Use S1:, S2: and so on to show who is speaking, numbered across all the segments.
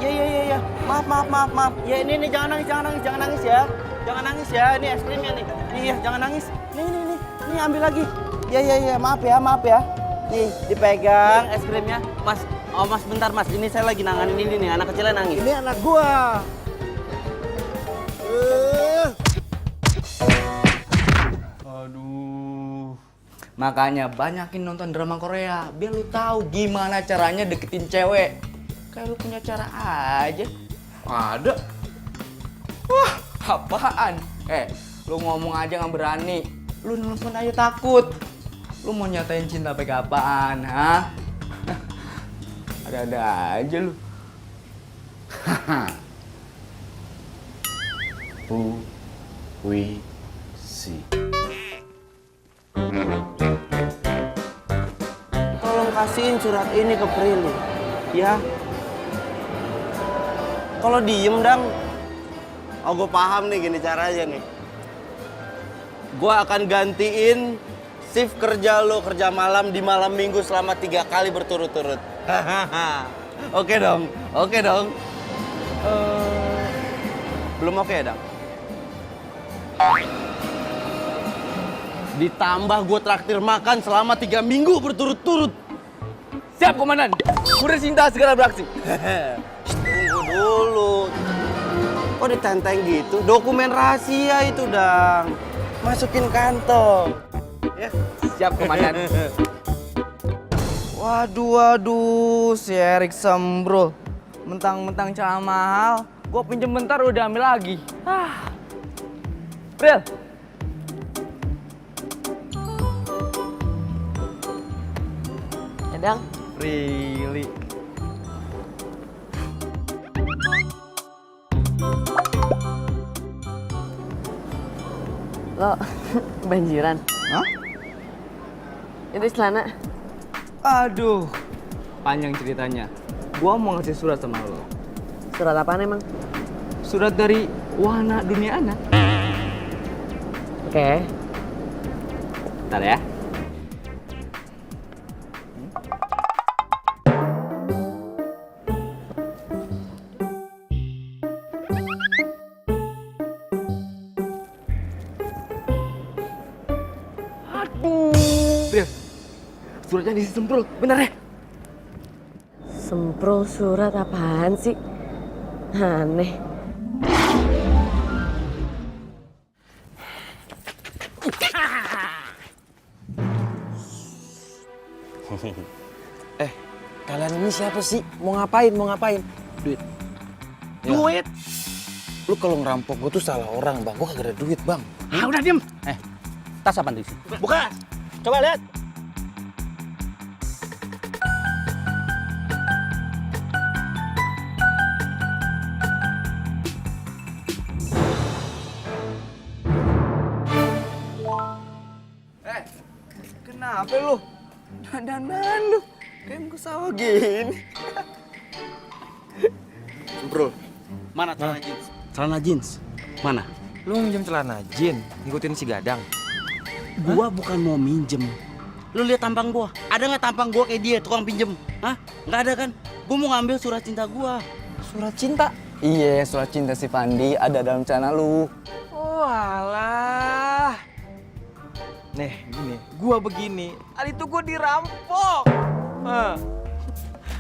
S1: Iya. Maaf. Ya ini jangan nangis ya. Jangan nangis ya. Ini es krimnya nih. Iya, jangan nangis. Nih ambil lagi. Iya. Maaf ya. Nih, dipegang es krimnya. Mas, Mas bentar Mas. Ini saya lagi nanganin ini nih, anak kecilnya nangis.
S2: Ini anak gua.
S3: Aduh. Makanya banyakin nonton drama Korea biar lu tahu gimana caranya deketin cewek. Kayak lu punya cara aja. Ada. Wah, apaan? Lu ngomong aja nggak berani. Lu nelfon aja takut. Lu mau nyatain cinta pakai apaan, ha? Ada-ada aja lu. Who we see.
S1: Tolong kasihin surat ini ke Prilly, ya. Kalau diem dang, gue paham nih gini caranya nih. Gue akan gantiin shift kerja lo kerja malam di malam minggu selama 3 kali berturut-turut. Oke dong. Belum oke ya, Dang? Ditambah gue traktir makan selama 3 minggu berturut-turut.
S3: Siap, Komandan. Udah cinta segera beraksi.
S1: Tunggu dulu. Kok ditenteng gitu? Dokumen rahasia itu, Dang. Masukin kantong. Ya.
S3: Siap, Komandan. Waduh, si Erik Sembrul. Mentang-mentang cara mahal, gue pinjem bentar udah ambil lagi. Pril.
S4: Ya, Dang.
S3: Prilly.
S4: Lo banjiran.
S3: Hah?
S4: Itu celana.
S3: Aduh, panjang ceritanya. Gua mau ngasih surat sama lo.
S4: Surat apaan emang?
S3: Surat dari Wahana Dunia Anak.
S4: Oke.
S3: Bentar ya. Aduh. Suratnya diisi Semprul, bener ya?
S4: Semprul surat apaan sih? Aneh.
S2: Kalian ini siapa sih? Mau ngapain? Duit.
S1: Duit.
S2: Lu kalau ngerampok gue tuh salah orang, Bang. Gue kagak ada duit, Bang.
S1: Udah diem. Tas apa di sini? Buka. Coba lihat.
S3: Kenapa lu? Dandan lu. Kayak muka sawah gini.
S1: Bro, mana celana jeans? Celana jeans? Mana?
S2: Lu minjem celana jin, ngikutin si Gadang.
S1: Gua bukan mau minjem. Lu lihat tampang gua. Ada nggak tampang gua kayak dia tukang pinjem? Hah? Nggak ada kan? Gua mau ngambil surat cinta gua.
S2: Surat cinta?
S3: Iya, surat cinta si Pandi ada dalam celana lu.
S2: Oh alah. Nih, gini. Gua begini. Tadi tuh gua dirampok.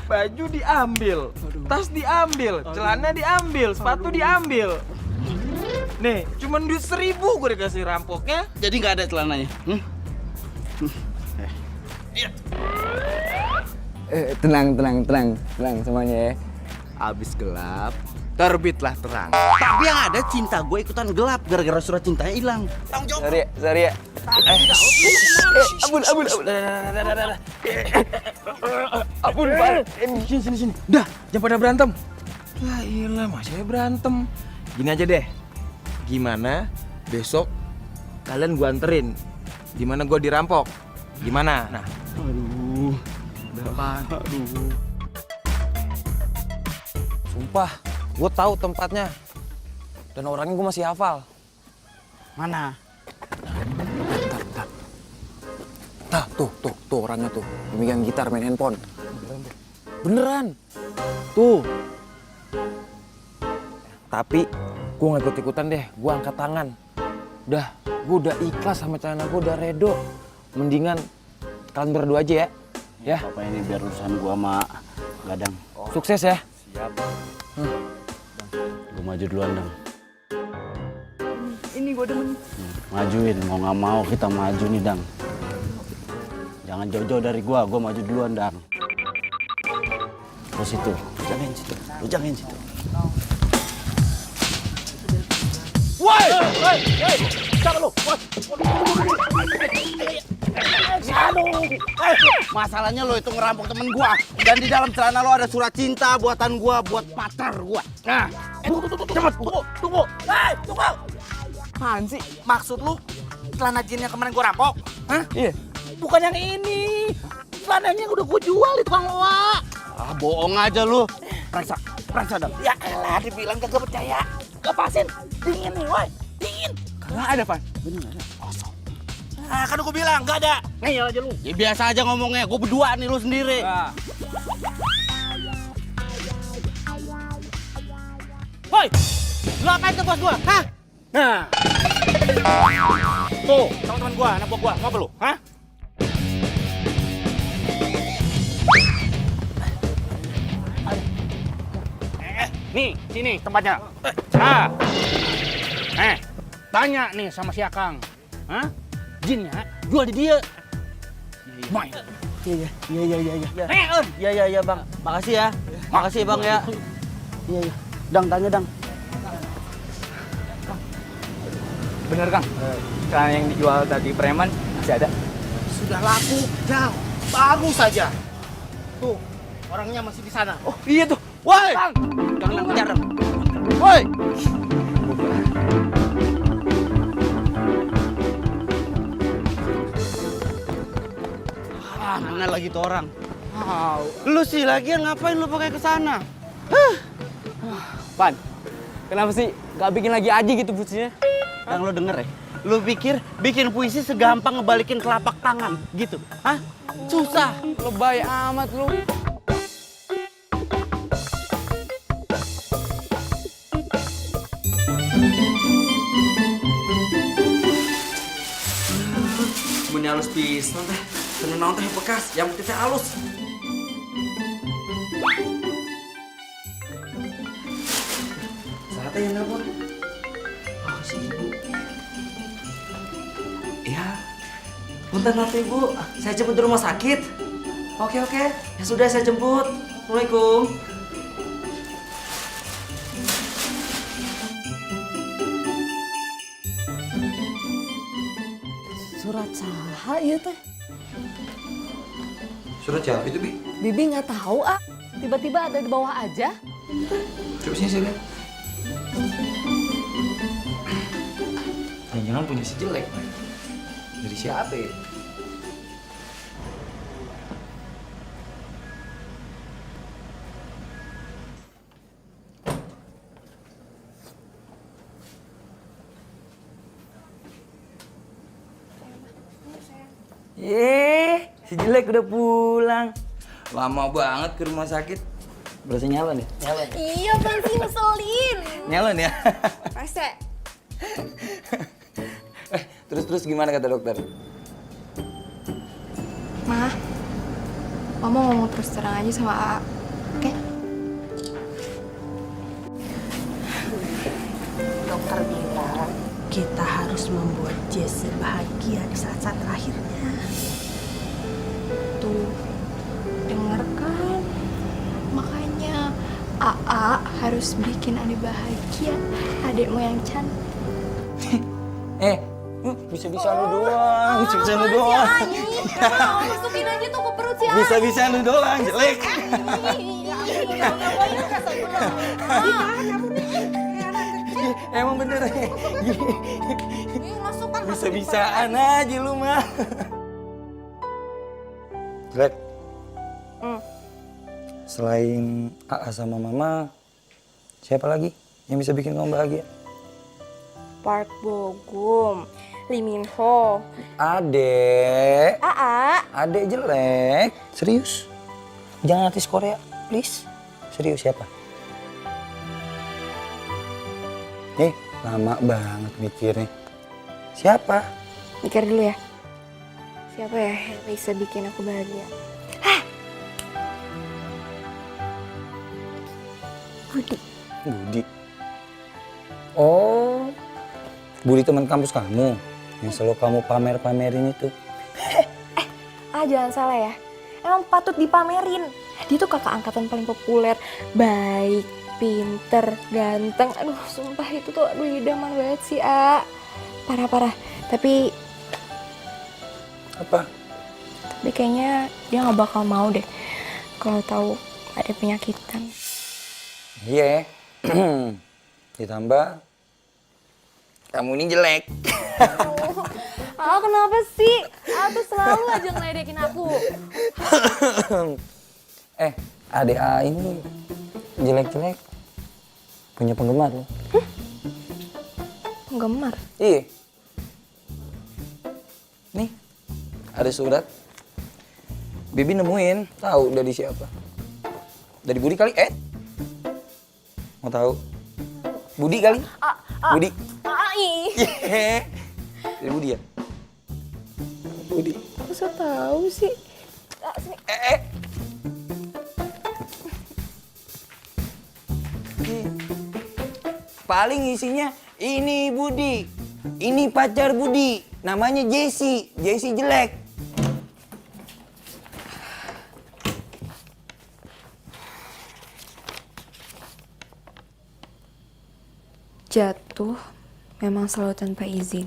S2: Baju diambil, tas diambil, celana diambil, sepatu diambil. Nih, cuman duit 1.000 gue dikasih rampoknya.
S1: Jadi nggak ada celananya.
S3: Tenang semuanya ya. Abis gelap, terbitlah terang.
S1: Tapi yang ada cinta gue ikutan gelap gara-gara surat cintanya hilang. Tanggung jawab.
S3: Sorry ya. Ampun.
S2: Ampun, Pak. Sini. Dah, jangan pada berantem. Lah iyalah, masih berantem. Gini aja deh. Gimana besok kalian gua anterin? Gimana gua dirampok? Gimana? Nah.
S3: Aduh.
S2: Sumpah, gua tahu tempatnya. Dan orangnya gua masih hafal.
S1: Mana?
S2: Tuh orangnya tuh. Megang gitar, main handphone. Beneran. Tuh. Tapi gue gak ikut-ikutan deh, gue angkat tangan. Udah, gue udah ikhlas sama celana gue, udah redo. Mendingan kalian berdua aja ya. Ya.
S1: Apa ini biar urusan gua sama Gadang.
S2: Sukses ya.
S1: Siap. Gua maju duluan, Dang.
S5: Ini gue demen.
S1: Majuin, mau nggak mau kita maju nih, Dang. Jangan jauh-jauh dari gua maju duluan, Dang. Terus situ, lu jagain situ, lu jagain situ. Woi! Siapa lu? Aduh! Masalahnya lo itu ngerampok temen gua. Dan di dalam celana lo ada surat cinta buatan gua buat pacar gua. Nah, cepet, tunggu. Tunggu. Apaan sih? Maksud lu celana jin yang kemarin gua rampok? Hah?
S2: Iya.
S1: Bukan yang ini. Celananya udah gua jual di tukang loa. Ah, bohong aja lu. Periksa dong. Ya elah, dibilang kagak percaya. Lepasin. Dingin nih, woi. Dingin.
S3: Kagak ada, Pan.
S1: Bener nggak ada? Kosong. Ah, kan gua bilang nggak ada. Ngeyel aja lu. Ya biasa aja ngomongnya. Gua berdua nih, lu sendiri. Woi, lu apain ke bos gua? Hah? Nah. Tuh, teman-teman gua, anak buah gua, mau apa lu? Hah? Nih, sini tempatnya. Tanya nih sama si Akang. Hah? Jinnya jual di dia. Main.
S5: Iya.
S1: Iya, Bang. Makasih ya. Makasih, Bang ya. Iya. Dang, tanya, Dang.
S3: Bener, Kang. Celana yang dijual tadi preman masih ada.
S1: Sudah laku, Dang. Bagus saja. Tuh, orangnya masih di sana.
S3: Oh, iya tuh.
S1: Woi!
S3: Kang.
S1: Jangan kejar, Dang. Woi! Mana lagi tuh orang? Lu sih lagian ngapain lu pakai ke sana?
S3: Pan, kenapa sih gak bikin lagi aja gitu puisinya?
S1: Yang lo denger ya? Lu pikir bikin puisi segampang ngebalikin telapak tangan gitu? Hah? Susah.
S3: Lebay amat lu. Sebenarnya halus pisan teh. Tenang teh bekas, yang penting teh halus. Saatnya yang nelpon. Oh, si ibu. Ya, punten nanti ibu, saya jemput di rumah sakit. Oke, ya sudah saya jemput. Assalamualaikum.
S4: Surat saha ieu teh?
S2: Surat siapa itu, Bi?
S4: Bibi nggak tahu ah. Tiba-tiba ada di bawah aja.
S2: Coba sini saya lihat. Jangan punya si jelek, man. Dari siapa ya?
S3: Si jelek udah pulang. Lama banget ke rumah sakit. Berasa nyala nih? Nyala.
S5: Iya bang sih ngeselin.
S3: Nyala nih ya?
S5: Rese.
S3: Terus gimana kata dokter?
S5: Ma, Mama ngomong terus terang aja sama AA, oke?
S6: Dokter bilang kita harus membuat Jessie bahagia di saat-saat terakhirnya.
S5: Tuh, denger kan? Makanya AA harus bikin Ade bahagia, adekmu yang cantik.
S3: Bisa-bisa lu doang. Bisa-bisa lu doang.
S5: Masukin aja tuh ke perut si Ani.
S3: Bisa-bisa lu doang, jelek. Emang bener ya? Bisa-bisaan aja lu mah.
S7: Greg, selain AA sama Mama, siapa lagi yang bisa bikin kamu bahagia?
S5: Park Bogum, Lee Min Ho,
S7: Adek,
S5: AA.
S7: adek jelek. Serius? Jangan artis Korea, please. Serius siapa? Lama banget mikirnya. Siapa?
S5: Mikir dulu ya. Siapa ya yang bisa bikin aku bahagia? Budi.
S7: Budi. Oh, Budi teman kampus kamu yang selalu kamu pamer-pamerin itu.
S5: Jangan salah ya. Emang patut dipamerin. Dia tuh kakak angkatan paling populer, baik, pinter, ganteng. Aduh, sumpah itu tuh idaman banget sih, A. Parah-parah. Tapi
S7: Apa?
S5: kayaknya dia nggak bakal mau deh kalau tahu ada penyakitan.
S7: Iya. Ditambah kamu ini jelek.
S5: Kenapa sih? Tuh selalu aja ngeledekin aku.
S7: Adik A ini jelek-jelek punya penggemar loh.
S5: Penggemar?
S7: Iya. Nih, ada surat. Bibi nemuin, tahu dari siapa? Dari Budi kali? Mau tahu? Budi kali? Budi. Dari Budi ya? Budi.
S5: Masa tahu sih? Sini.
S7: Paling isinya ini Budi. Ini pacar Budi. Namanya Jessie. Jessie jelek.
S5: Jatuh memang selalu tanpa izin.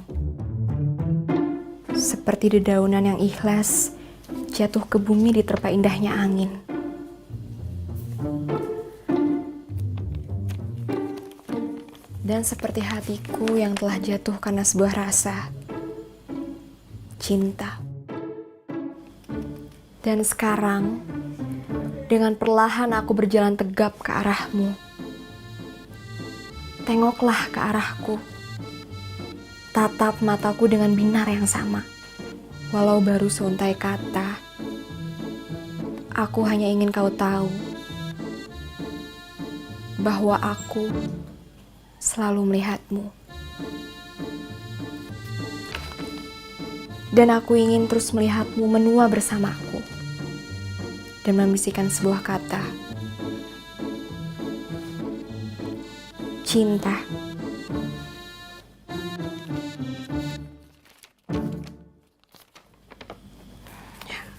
S5: Seperti dedaunan yang ikhlas jatuh ke bumi diterpa indahnya angin. Dan seperti hatiku yang telah jatuh karena sebuah rasa cinta. Dan sekarang dengan perlahan aku berjalan tegap ke arahmu. Tengoklah ke arahku. Tatap mataku dengan binar yang sama. Walau baru seuntai kata, aku hanya ingin kau tahu bahwa aku selalu melihatmu. Dan aku ingin terus melihatmu menua bersamaku dan membisikkan sebuah kata, cinta.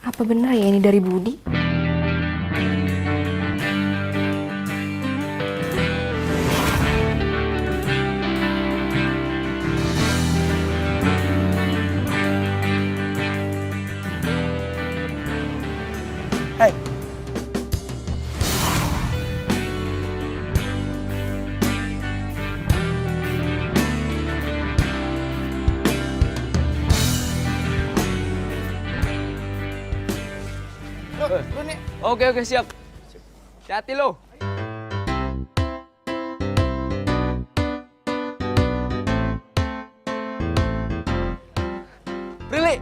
S5: Apa benar ya ini dari Budi?
S1: Hai. Lu nih.
S3: Oke, siap. Hati-hati lo. Prilly.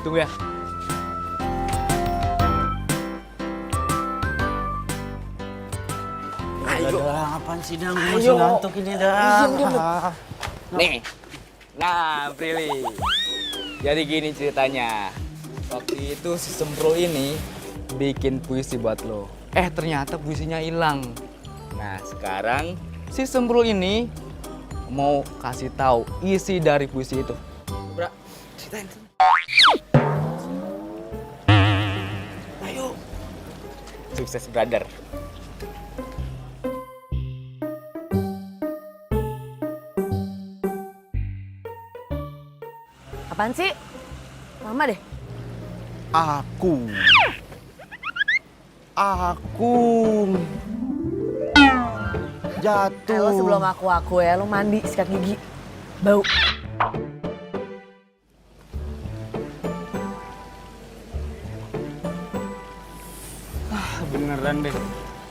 S3: Tunggu ya.
S1: Ayo. Apaan sih, Dang? Gue masih ngantuk ini, Dang.
S3: Nih. Nah, Prilly. Jadi gini ceritanya. Waktu itu si Sempro ini bikin puisi buat lo. Ternyata puisinya hilang. Nah, sekarang si Sempro ini mau kasih tahu isi dari puisi itu. Bra, ceritain. Ayo. Sukses, brother.
S4: Apaan sih? Lama deh.
S1: Aku jatuh.
S4: Lo sebelum aku ya, lo mandi sikat gigi. Bau.
S3: Beneran deh.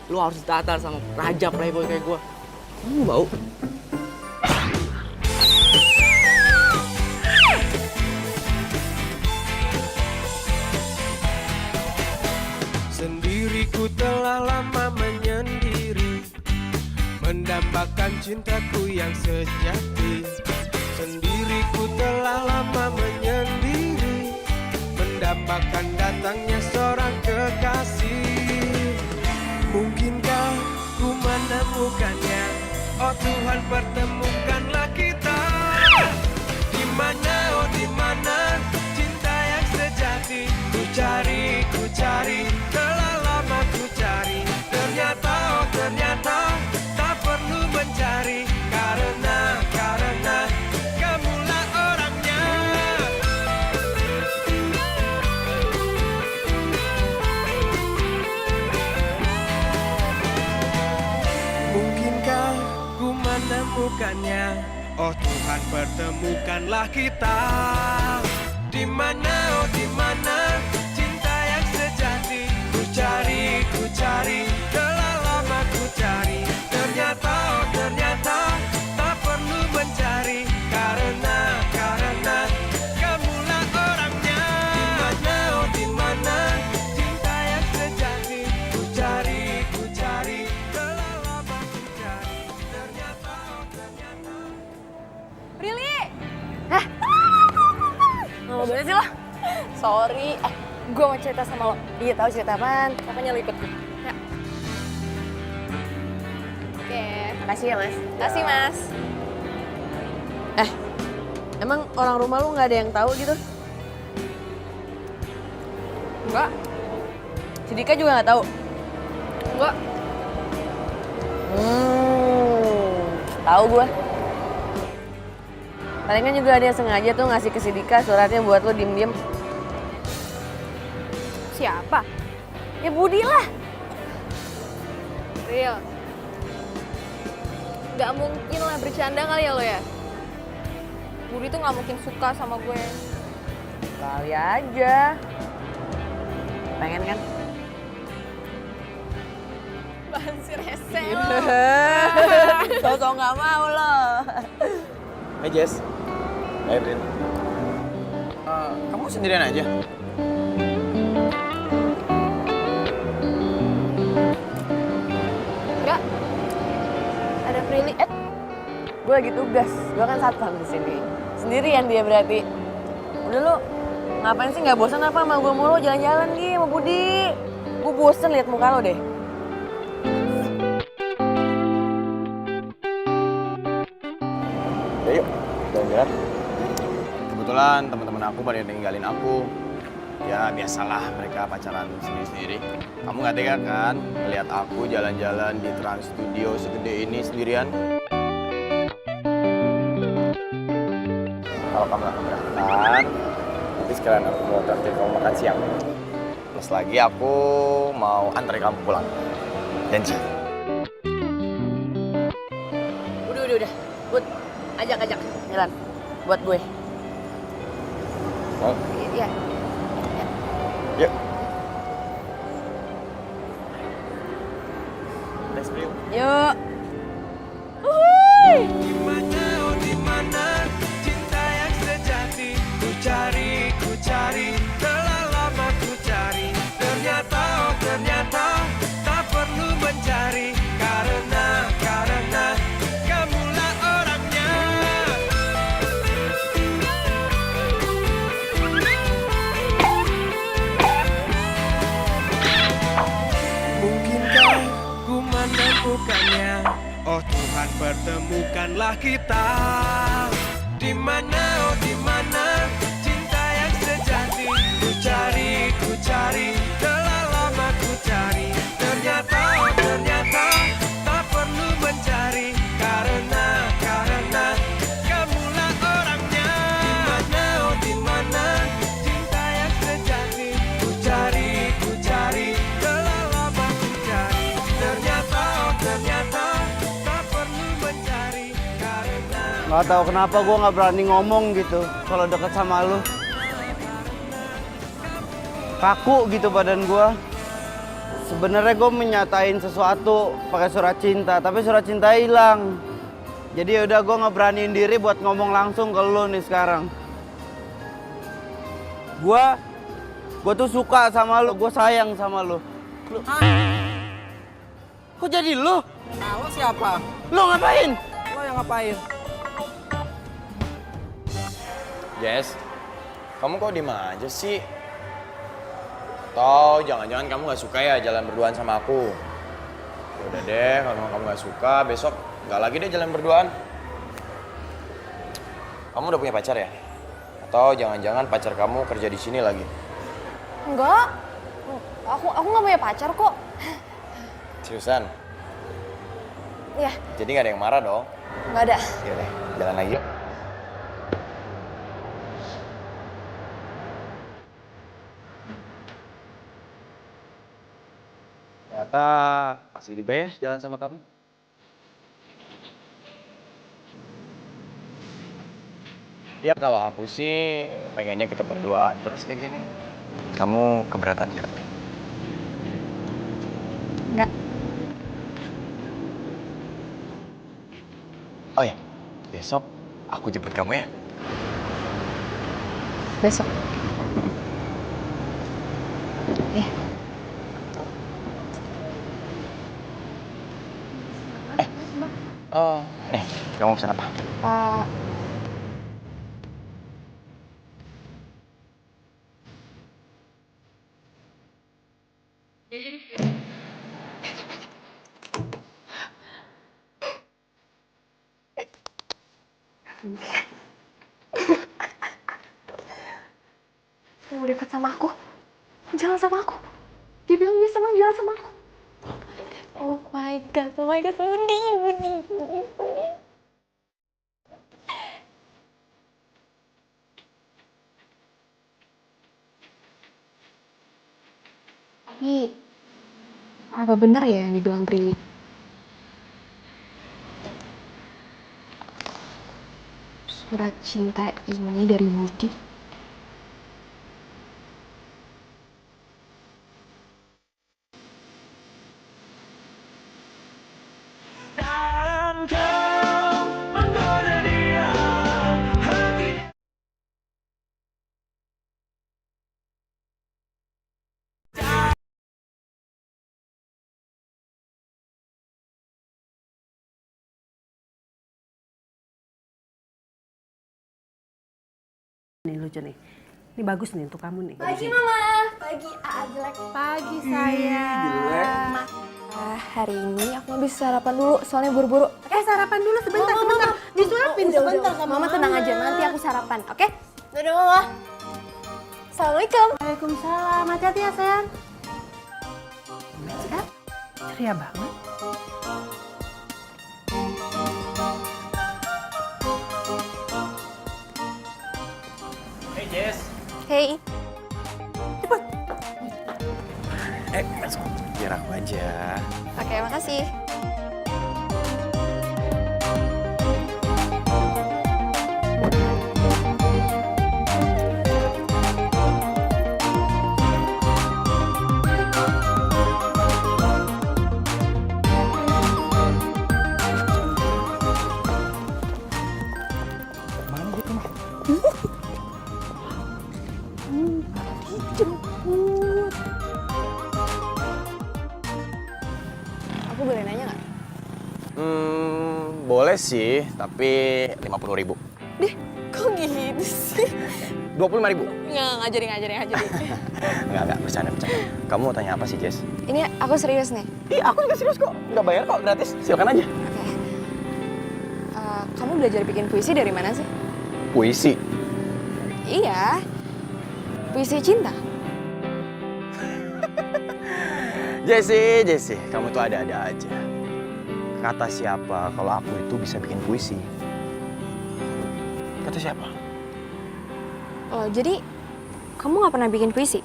S3: Lu harus ditatar sama raja playboy kayak gua. Bau.
S8: ku telah lama menyendiri, mendambakan cintaku yang sejati. Sendiri ku telah lama menyendiri, mendambakan datangnya seorang kekasih. Mungkinkah ku menemukannya? Oh Tuhan, pertemukanlah kita. Di mana, oh di mana cinta yang sejati? Ku cari, telah lama ku cari. Ternyata, oh ternyata tak perlu mencari, karena kamulah orangnya. Mungkinkah ku menemukannya? Oh Tuhan, pertemukanlah kita. Di mana, oh di mana cinta yang sejati? Ku cari, telah lama ku cari. Ternyata, oh ternyata tak perlu mencari, karena kamulah orangnya. Di mana, oh di mana cinta yang sejati? Ku cari, telah lama ku cari. Ternyata, oh ternyata.
S5: Prilly! Lama banget sih lo? Sorry, gue mau cerita sama lo. Iya, tahu cerita apaan? Makanya lo ikut gue. Ya. Oke.
S4: Makasih ya, Mas.
S5: Makasih, Mas.
S4: Emang orang rumah lu nggak ada yang tahu gitu?
S5: Enggak.
S4: Si Dika juga nggak tahu?
S5: Enggak.
S4: Tahu gue. Palingan juga ada yang sengaja tuh ngasih ke si Dika suratnya buat lu diem-diem.
S5: Siapa? Ya Budi lah. Real. Gak mungkin lah, bercanda kali ya lo ya? Budi tuh gak mungkin suka sama gue.
S4: Kali aja. Pengen kan?
S5: Bahan si rese lo.
S4: Sosok nggak mau lo.
S2: Hai Jess. Hai Prin. Kamu sendirian aja?
S5: Enggak. Ada Prilly.
S4: Gue lagi tugas. Gue kan satpam di sini. Sendirian dia berarti. Udah lu ngapain sih, nggak bosan apa sama gue mulu jalan-jalan Gi sama Budi? Gue bosen liat muka lo deh.
S2: Ya yuk, jalan-jalan. Kebetulan teman-teman aku pada ninggalin aku. Ya biasalah, mereka pacaran sendiri-sendiri. Kamu gak tega kan ngeliat aku jalan-jalan di Trans Studio segede ini sendirian? Kalau kamu gak keberatan, nanti sekalian aku mau traktir kamu makan siang. Plus lagi aku mau antar kamu pulang. Janji.
S4: Udah. Bud, ajak jalan buat gue.
S2: Oh,
S4: Iya.
S2: yuk. Let's go.
S4: Yuk.
S8: Di mana, oh di mana cinta yang sejati? Ku cari, telah lama ku cari. Ternyata, oh ternyata tak perlu mencari, karena kamulah orangnya. Mungkinkah ku menemukannya? Oh Tuhan, pertemukanlah kita. Di mana, oh di mana cinta yang sejati? Ku cari, telah lama ku cari. Ternyata, oh ternyata tak perlu mencari, karena kamulah orangnya. Di mana, oh di mana cinta yang sejati? Ku cari, telah lama ku cari. Ternyata, oh ternyata tak perlu mencari, karena
S1: Nggak tahu kenapa gue nggak berani ngomong gitu kalau deket sama lu. Kaku gitu badan gue. Sebenarnya gue menyatain sesuatu pakai surat cinta, tapi surat cinta hilang. Jadi udah gue nggak beraniin diri buat ngomong langsung ke lu nih sekarang. Gue tuh suka sama lu, gue sayang sama lu. Kok jadi lo?
S2: Nah, lo siapa?
S1: Lo ngapain?
S2: Lo yang ngapain?
S9: Jess, kamu kok diem aja sih? Atau jangan-jangan kamu gak suka ya jalan berduaan sama aku? Ya udah deh, kalau kamu gak suka, besok gak lagi deh jalan berduaan. Kamu udah punya pacar ya? Atau jangan-jangan pacar kamu kerja di sini lagi?
S5: Enggak, aku nggak punya pacar kok.
S9: Seriusan?
S5: Iya,
S9: Jadi gak ada yang marah dong?
S5: nggak ada.
S9: Ya deh, jalan lagi yuk. Ternyata masih di base jalan sama kamu. Ya kalau aku sih pengennya kita berduaan terus kayak gini. Kamu keberatan ya?
S5: Enggak.
S9: Oh ya, besok aku jemput kamu ya.
S5: Besok. Ya.
S9: Oh, nih, kamu pesan apa?
S5: Mau dekat sama aku, jalan sama aku. Dia bilang dia senang jalan sama aku. Oh my god, Budi. Tapi, apa benar ya yang dibilang Prilly? Surat cinta ini dari Budi.
S6: Nih lucu nih. Ini bagus nih untuk kamu nih.
S5: Pagi Mama, pagi jelek.
S6: Pagi sayang.
S5: Hari ini aku nggak bisa sarapan dulu, soalnya buru-buru.
S6: Sarapan dulu sebentar, sebentar. Disuapin sebentar sama
S5: Mama tenang aja, nanti aku sarapan, oke? Dadah Mama. Assalamualaikum.
S6: Waalaikumsalam. Hati-hati ya sayang. Ceria banget.
S9: Hey Jess.
S5: Hey.
S9: Masuk. Biar aku aja.
S5: Oke, makasih. Aku boleh nanya nggak?
S9: Boleh sih, tapi 50.000.
S5: Deh, kok gitu sih?
S9: 25.000.
S5: Nggak, ngajarin.
S9: Enggak, bercanda. Kamu mau tanya apa sih, Jess?
S5: Ini aku serius nih.
S9: Ih, aku juga serius kok. Nggak bayar kok, gratis. Silakan aja.
S5: Oke. Kamu belajar bikin puisi dari mana sih?
S9: Puisi.
S5: Iya. Puisi cinta.
S9: Jesse, kamu tuh ada-ada aja. Kata siapa kalau aku itu bisa bikin puisi? Kata siapa?
S5: Oh, jadi kamu nggak pernah bikin puisi?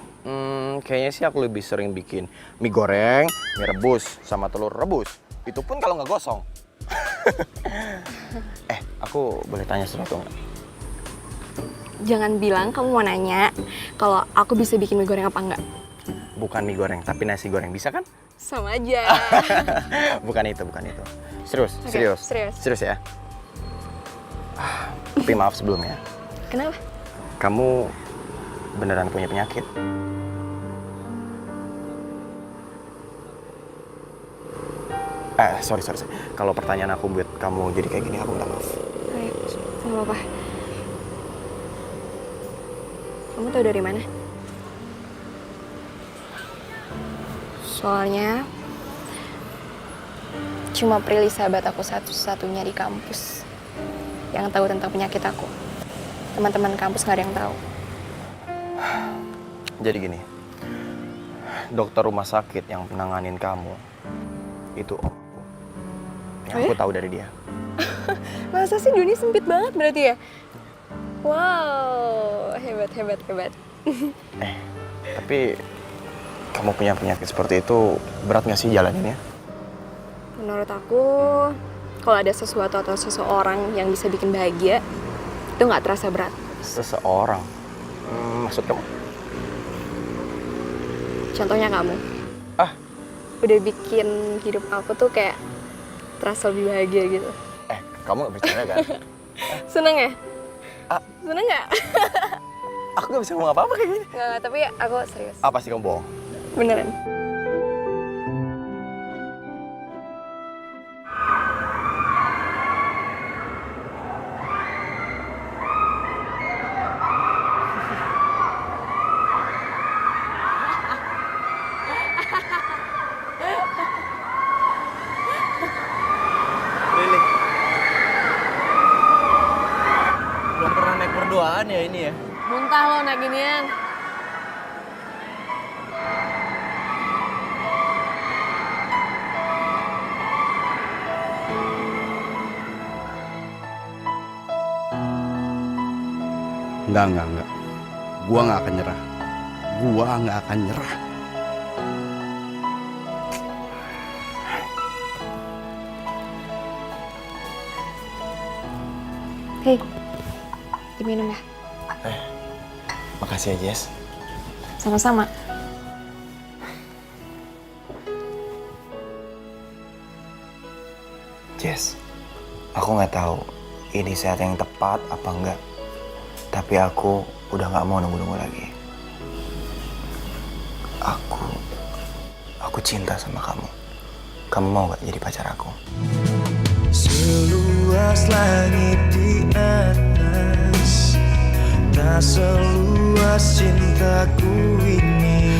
S9: Kayaknya sih aku lebih sering bikin mie goreng, mie rebus, sama telur rebus. Itu pun kalau nggak gosong. Aku boleh tanya sesuatu nggak?
S5: Jangan bilang kamu mau nanya kalau aku bisa bikin mie goreng apa enggak.
S9: Bukan mie goreng, tapi nasi goreng. Bisa kan?
S5: Sama aja.
S9: bukan itu. Serius,
S5: Oke,
S9: serius.
S5: serius.
S9: Serius ya? Tapi maaf sebelumnya.
S5: Kenapa?
S9: Kamu beneran punya penyakit? Sorry. Kalau pertanyaan aku buat kamu jadi kayak gini, aku minta maaf.
S5: Ayo, nggak apa-apa. Kamu tahu dari mana? Soalnya cuma Prilly sahabat aku satu-satunya di kampus yang tahu tentang penyakit aku. Teman-teman kampus nggak ada yang tahu.
S9: Jadi gini, dokter rumah sakit yang menanganin kamu itu om aku. Yang aku tahu dari dia.
S5: Masa sih dunia sempit banget berarti ya? Wow, hebat.
S9: Tapi kamu punya penyakit seperti itu, berat nggak sih jalaninnya?
S5: Menurut aku, kalau ada sesuatu atau seseorang yang bisa bikin bahagia, itu nggak terasa berat.
S9: Seseorang? Maksud kamu?
S5: Contohnya kamu. Udah bikin hidup aku tuh kayak terasa lebih bahagia gitu.
S9: Kamu nggak bercanda kan?
S5: Seneng ya? Seneng nggak?
S9: Aku nggak bisa ngomong apa-apa kayak gini.
S5: Nggak, tapi aku serius.
S9: Apa sih kamu bohong?
S5: Beneran.
S2: Lili. Belum pernah naik berduaan ya ini ya?
S4: Muntah lo naik ginian.
S10: Enggak. Gua nggak akan nyerah. Gua nggak akan nyerah.
S5: Hei, diminum ya?
S9: Makasih ya, Jess.
S5: Sama-sama.
S9: Jess, aku nggak tahu ini saat yang tepat apa enggak. Tapi aku udah nggak mau nunggu-nunggu lagi. Aku cinta sama kamu. Kamu mau nggak jadi pacar aku?
S8: Seluas langit di atas, tak seluas cintaku ini.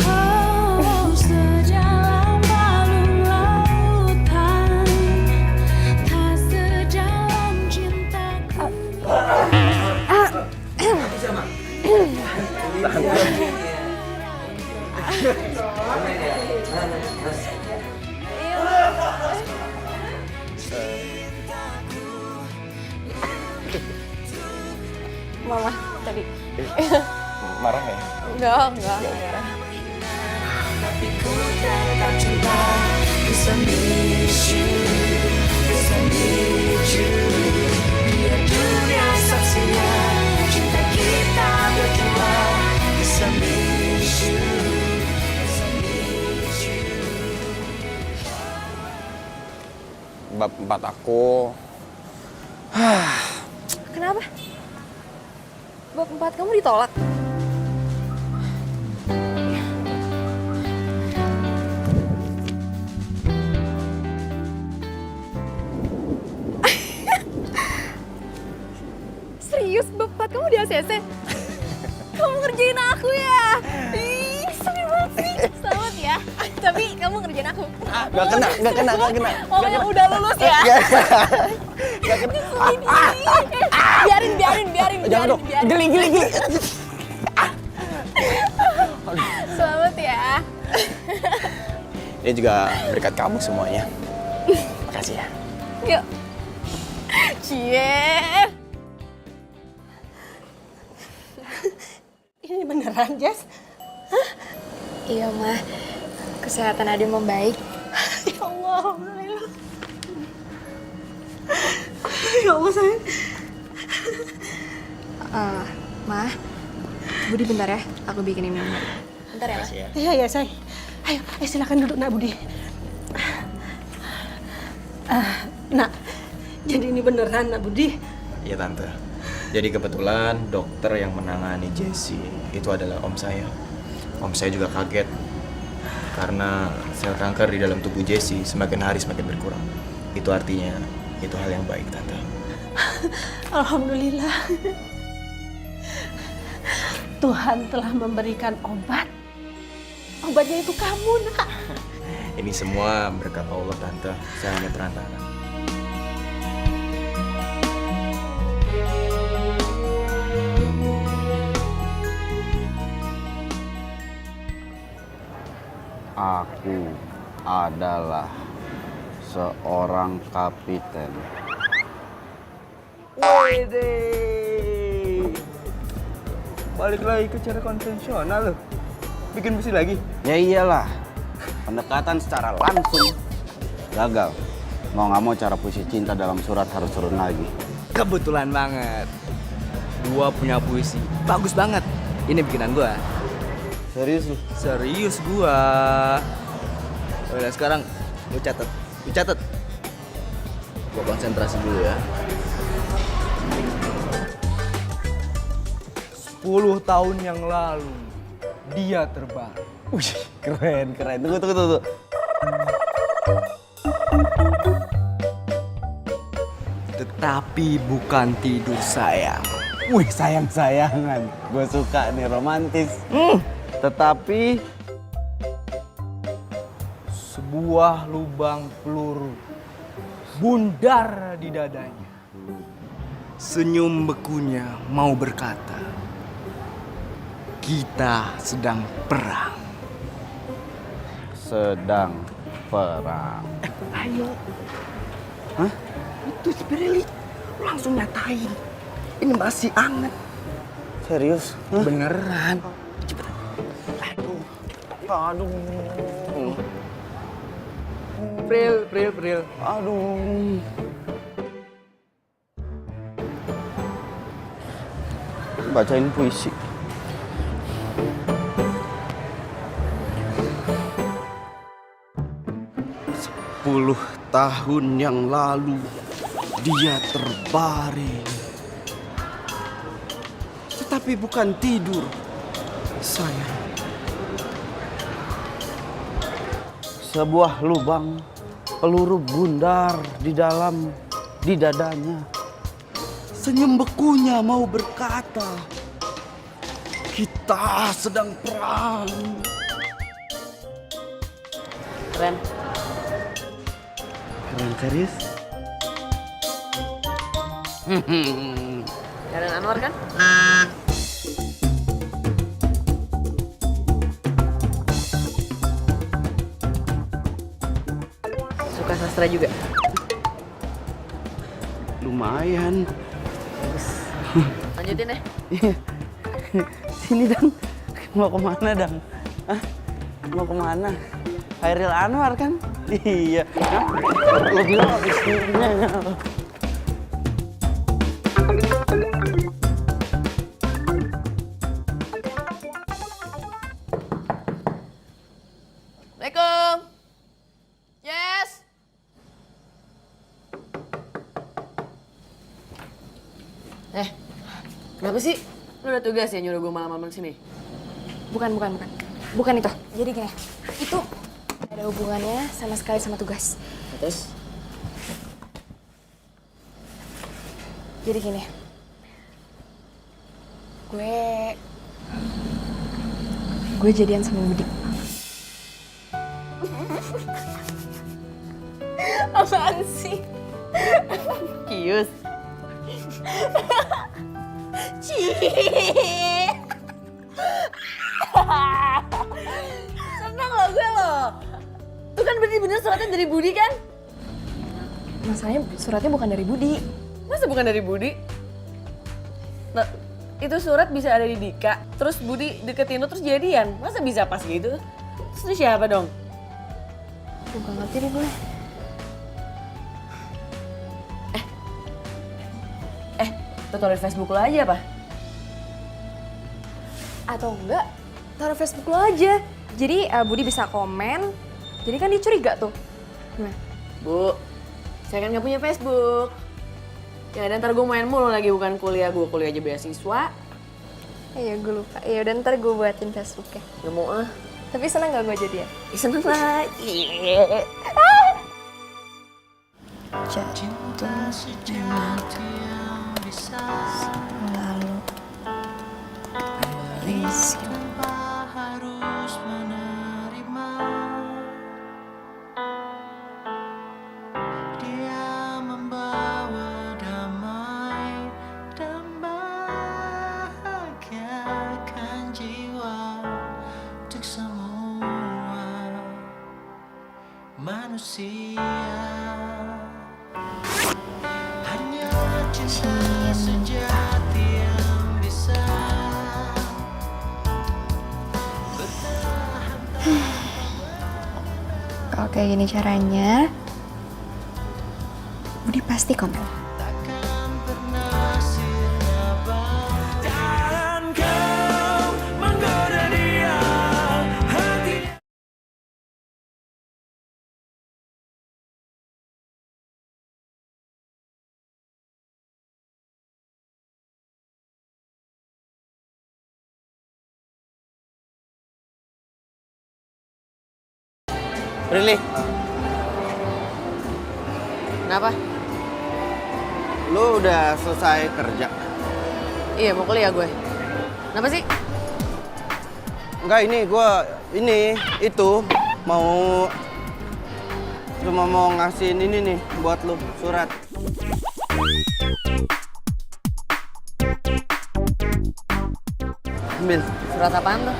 S11: Sejalan balung lautan, tak sejalan cintaku.
S5: Mama tadi.
S9: Marah ya?
S5: Enggak marah.
S11: Tapi ku tetap cinta, bisa miss you. Biar dunia saksinya, cinta kita berdua, bisa miss you.
S9: Bab 4 aku.
S5: Kenapa? Bab 4 kamu ditolak? Serius bab 4 kamu di ACC? Kamu ngerjain aku ya? Ih, sedih banget sih. Selamat ya. Tapi kamu ngerjain aku.
S9: Gak kena.
S5: Pokoknya udah lulus ya.
S9: Gak kena.
S5: Biarin.
S9: Jangan dong. Geli.
S5: Selamat ya.
S9: Ini juga berkat kamu semuanya. Makasih ya.
S5: Yuk. Cie.
S6: Ini beneran, Jess?
S5: Iya, Ma. Kesehatan Adi membaik.
S6: Ya Allah, alhamdulillah. Ya Allah, sayang.
S5: Ma, Budi bentar ya. Aku bikinin minum. Bentar ya, Ma.
S6: Iya, sayang. Ayo, silakan duduk, Nak Budi. Nak, jadi ini beneran, Nak Budi?
S9: Iya, Tante. Jadi kebetulan dokter yang menangani Jessie itu adalah om saya. Om saya juga kaget
S2: Karena sel kanker di dalam tubuh Jessie semakin hari semakin berkurang. Itu artinya itu hal yang baik, Tante.
S6: Alhamdulillah. Tuhan telah memberikan obat. Obatnya itu kamu, Nak.
S2: Ini semua berkat Allah, Tante. Saya hanya perantara.
S10: Aku adalah seorang kapiten.
S7: Wede. Balik lagi ke cara konvensional loh. Bikin besi lagi.
S10: Ya iyalah, pendekatan secara langsung gagal. Mau nggak mau cara puisi cinta dalam surat harus turun lagi.
S3: Kebetulan banget. Gua punya puisi. Bagus banget. Ini bikinan gua.
S10: Serius lu?
S3: Serius gua. Udah sekarang lu catat. Lu catat. Gua konsentrasi dulu ya. 10 tahun yang lalu dia terbang.
S10: Wih, keren. Tunggu.
S3: Tetapi bukan tidur sayang.
S10: Wih, sayang-sayangan. Gue suka nih, romantis. Tetapi
S3: Sebuah lubang peluru bundar di dadanya. Senyum bekunya mau berkata, kita sedang perang.
S10: sedang perang.
S3: Ayo. Hah? Itu si Pirelli. Langsung nyatain. Ini masih anget.
S10: Serius?
S3: Beneran. Cepetan.
S10: Aduh.
S3: Pril.
S10: Aduh. Bacain puisi. Sepuluh tahun yang lalu dia terbaring. Tetapi bukan tidur, sayang. Sebuah lubang peluru bundar di dadanya. Senyum bekunya mau berkata, kita sedang perang.
S4: Keren.
S10: Keren serius?
S4: Karen Anwar kan? Suka sastra juga?
S10: Lumayan.
S4: Lanjutin deh.
S10: Iya. Sini Dang. Mau kemana Dang? Hah? Mau kemana? Hairil Anwar kan? Iya. Hah? Lo bilang habis ini.
S4: Assalamualaikum. Yes. Kenapa sih? Lu udah tugas ya nyuruh gue malam-malam sini?
S5: Bukan. Bukan itu. Jadi gini, itu ada hubungannya sama sekali sama tugas.
S4: Terus?
S5: Jadi gini, gue jadian sama Budi.
S4: Apaan sih? Kius. Seneng loh gue loh. Itu kan bener-bener suratnya dari Budi kan?
S5: Masalahnya suratnya bukan dari Budi.
S4: Masa bukan dari Budi? Nah, itu surat bisa ada di Dika, terus Budi deketin lu terus jadian. Masa bisa pas gitu? Terus itu siapa dong?
S5: Gue gak ngerti deh gue.
S4: Lu taruh di Facebook lo aja apa?
S5: Atau enggak, taruh Facebook lo aja. Jadi Budi bisa komen, jadi kan dia curiga tuh. Gimana?
S4: Bu, saya kan nggak punya Facebook. Ya dan ntar gue main mulu lagi, bukan kuliah. Gue kuliah aja beasiswa.
S5: Iya gue lupa. Ya udah ntar gue buatin Facebooknya.
S4: Gak mau ah.
S5: Tapi seneng gak gue jadian?
S4: Seneng lah.
S5: Jatuh selalu berisik.
S11: harus menerima dia membawa damai dan bahagiakan jiwa untuk semua manusia hanya cinta sejati yang bisa
S5: Kalau kayak gini caranya, Budi pasti komen.
S8: Jangan kau menggoda dia hati.
S1: Prilly,
S4: Kenapa?
S1: lu udah selesai kerja?
S4: Iya, mau kuliah gue. Kenapa sih?
S1: Enggak, itu mau cuma mau ngasihin ini nih buat lu surat. Ambil.
S4: Surat apaan tuh?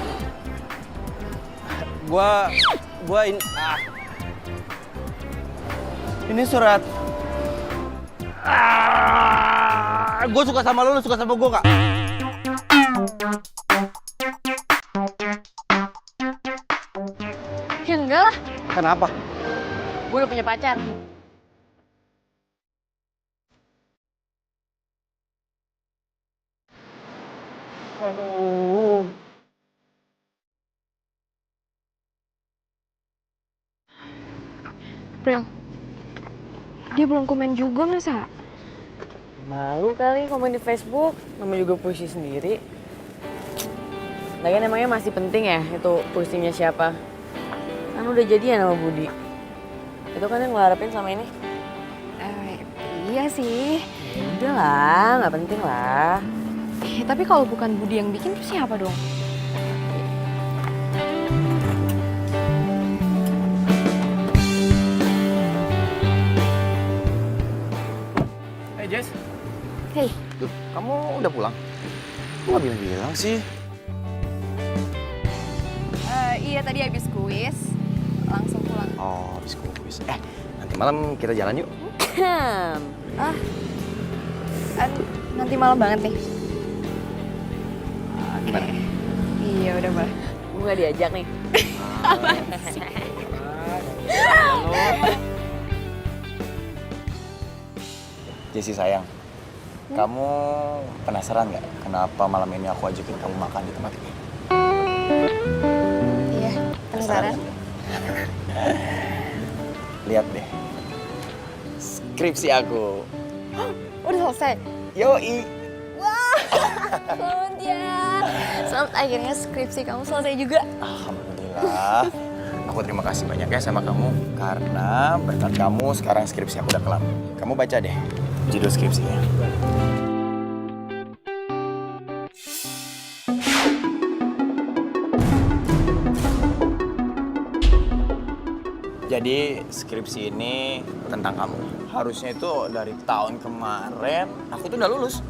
S1: Ini surat. Gue suka sama lu suka sama gue gak?
S4: Ya enggak lah,
S1: Kenapa?
S4: gue udah punya pacar.
S5: Pril, dia belum komen juga masa?
S4: Malu kali komen di Facebook, namanya juga puisi sendiri. Lagian emangnya masih penting ya itu puisinya siapa? Kan udah jadian sama Budi. Itu kan yang lo harapin sama ini.
S5: Iya sih.
S4: Ya udah lah, nggak penting lah.
S5: Tapi kalau bukan Budi yang bikin, terus siapa dong?
S9: Hey Jess,
S5: Hei,
S9: duh, kamu udah pulang? Kok nggak bilang-bilang sih?
S5: iya tadi habis kuis, langsung pulang.
S9: Oh, habis kuis. Nanti malam kita jalan yuk.
S5: Nanti malam banget nih.
S9: Gimana?
S5: Iya udah boleh.
S4: Gue nggak diajak nih.
S9: Jessie sayang, kamu penasaran nggak kenapa malam ini aku ajakin kamu makan di tempat ini?
S5: Iya, penasaran.
S9: Lihat deh, skripsi aku.
S5: Udah selesai?
S9: Yoi.
S5: Selamat ya. Selamat akhirnya skripsi kamu selesai juga.
S9: Alhamdulillah. Aku terima kasih banyak ya sama kamu. Karena berkat kamu sekarang skripsi aku udah kelar. Kamu baca deh judul skripsinya. Jadi skripsi ini tentang kamu. Harusnya itu dari tahun kemarin aku tuh udah lulus.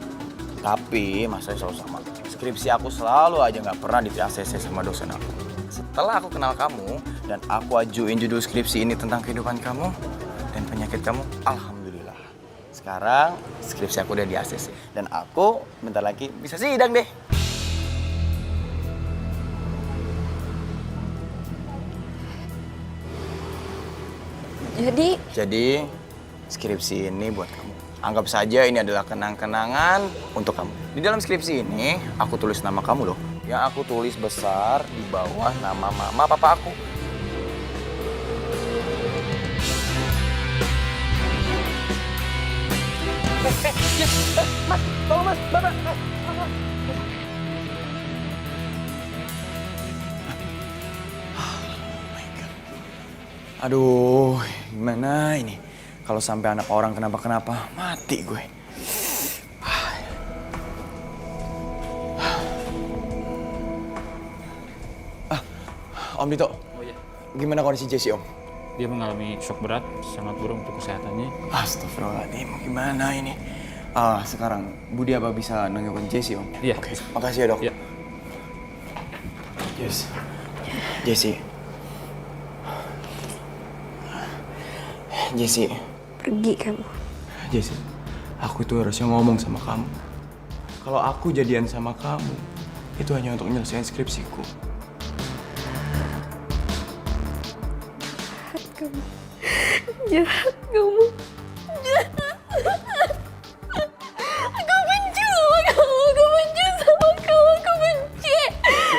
S9: Tapi masalahnya selalu sama. Skripsi aku selalu aja nggak pernah di ACC sama dosen aku. Setelah aku kenal kamu dan aku ajuin judul skripsi ini tentang kehidupan kamu dan penyakit kamu, alhamdulillah. Sekarang skripsi aku udah di ACC dan aku bentar lagi bisa sidang deh. Jadi skripsi ini buat kamu. Anggap saja ini adalah kenang-kenangan untuk kamu. Di dalam skripsi ini, aku tulis nama kamu loh. Yang aku tulis besar di bawah nama mama papa aku. Mas, tolong mas, bapak. Aduh, gimana ini? Kalau sampai anak orang kenapa-kenapa, mati gue. Om Dito, gimana kondisi Jessie, Om?
S12: Dia mengalami shock berat, sangat buruk untuk kesehatannya.
S9: Astagfirullahaladzim, gimana ini? Sekarang Budi apa bisa nengokin Jessie, Om?
S12: Iya.
S9: Oke, makasih ya, Dok.
S12: Iya.
S9: Yes. Jessie. Jessie.
S5: Pergi kamu.
S9: Jessie, aku itu harusnya ngomong sama kamu. Kalau aku jadian sama kamu, itu hanya untuk menyelesaikan skripsiku.
S5: Jahat kamu. Jahat. Aku benci sama kamu. Aku benci sama kamu. Aku benci.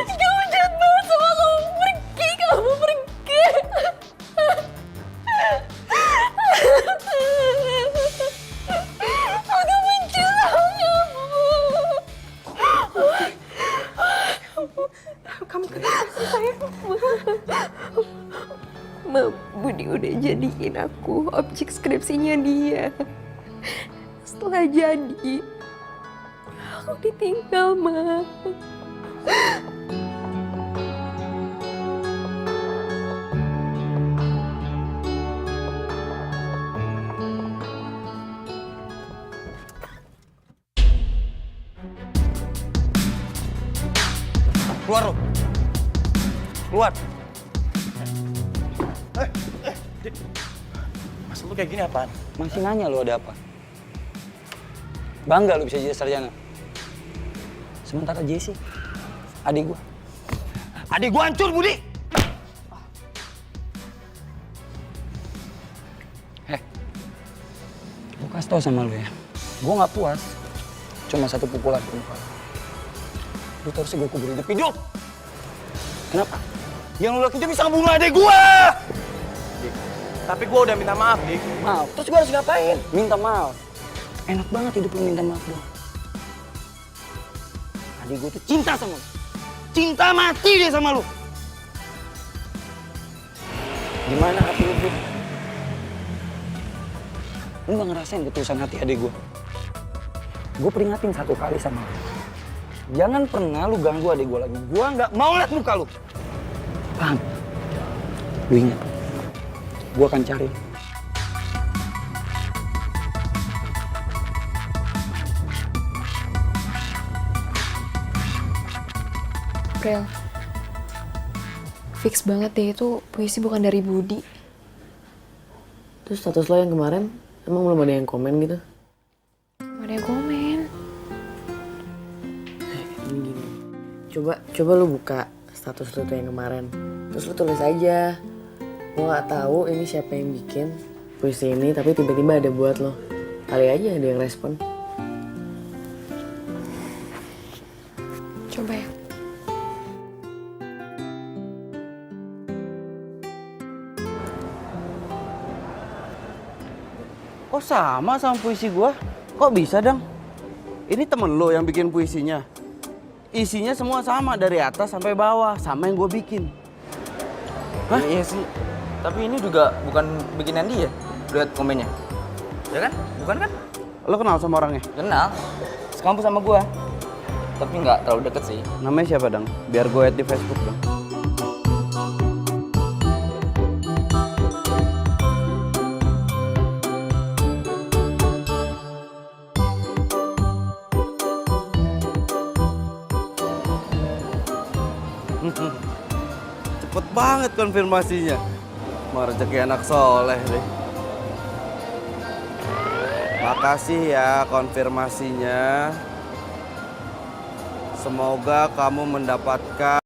S5: Kamu jahat banget sama kamu. Pergi kamu, pergi. Aku benci sama kamu. Kamu kenapa sih sayang? Budi udah jadiin aku objek skripsinya dia. Setelah jadi, aku ditinggal, Ma.
S9: Keluar lo. Keluar. Maksud lu kayak gini apaan?
S10: Masih nanya lu ada apa? Bangga lu bisa jadi sarjana. Sementara Jessie, adik gua.
S9: Adik gua hancur, Budi!
S10: Gua kasih tau sama lu ya. Gua nggak puas. Cuma satu pukulan ke muka lu. Lu tuh harusnya gua kuburin hidup. Kenapa?
S9: Yang lu lakuin itu bisa ngebunuh adik gua! Tapi gua udah minta maaf, Dik.
S10: Maaf. Terus gua harus ngapain? Minta maaf. Enak banget hidup lu minta maaf doang. Adik gua tuh cinta sama lu. Cinta mati dia sama lu. Gimana hati lu, Bud? Lu gak ngerasain ketulusan hati adik gua? Gua peringatin satu kali sama lu. Jangan pernah lu ganggu adik gua lagi. Gua nggak mau lihat muka lu. Paham? Lu ingat? Gua akan cari lu.
S5: Prel, fix banget deh itu puisi bukan dari Budi.
S4: Terus status lo yang kemarin, emang belum ada yang komen gitu?
S5: Gak ada yang komen.
S4: Gini. Coba lu buka status lu tuh yang kemarin. Terus lu tulis aja. Gue gak tahu ini siapa yang bikin puisi ini, tapi tiba-tiba ada buat lo. Kali aja ada yang respon.
S5: Coba ya.
S10: Kok sama puisi gua? Kok bisa, Dang? Ini temen lo yang bikin puisinya. Isinya semua sama dari atas sampai bawah, sama yang gua bikin.
S3: Hah? Iya sih. Tapi ini juga bukan bikinan dia. Lihat komennya. Ya kan? Bukan kan?
S10: Lo kenal sama orangnya?
S3: Kenal. Sekampus sama gua. Tapi nggak terlalu deket sih.
S10: Namanya siapa, Dang? Biar gue add di Facebook, Dang. Cepet banget konfirmasinya. Mau rezeki anak soleh deh. Makasih ya konfirmasinya. Semoga kamu mendapatkan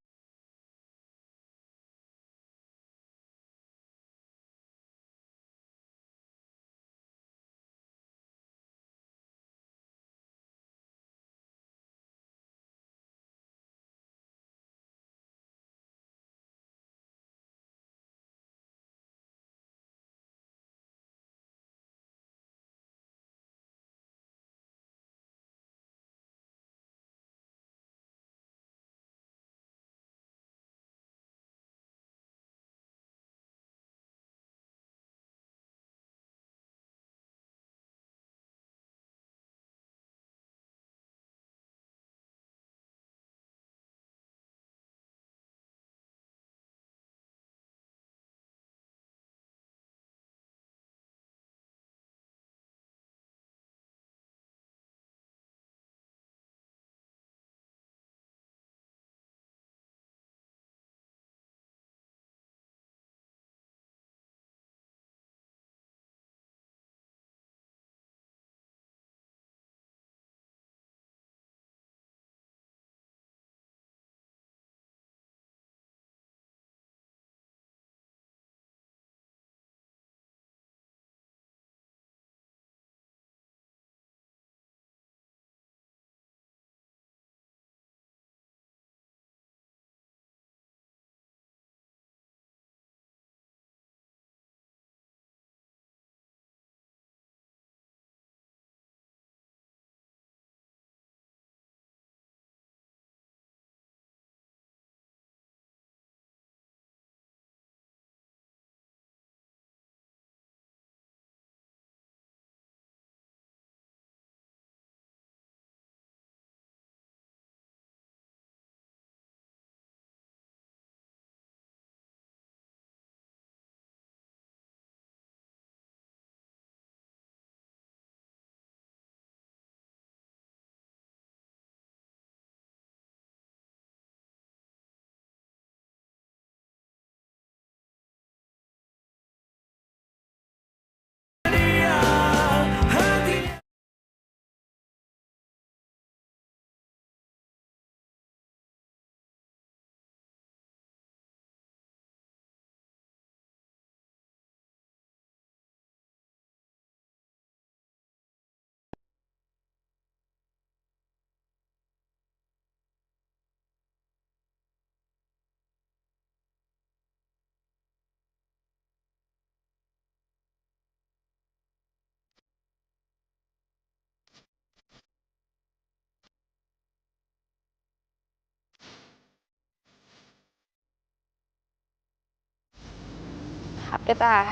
S5: Update ah.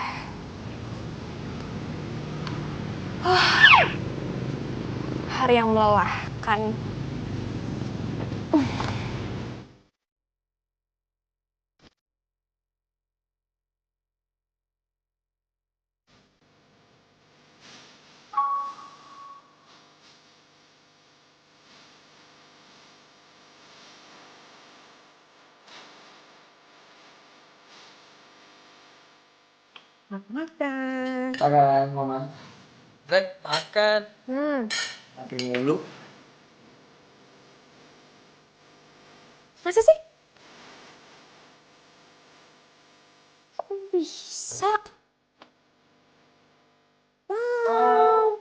S5: Hari yang melelahkan.
S10: Makan.
S2: Makan, Mama. Rek, makan.
S10: Makan mulu.
S5: Masa sih? Kok bisa? Wow.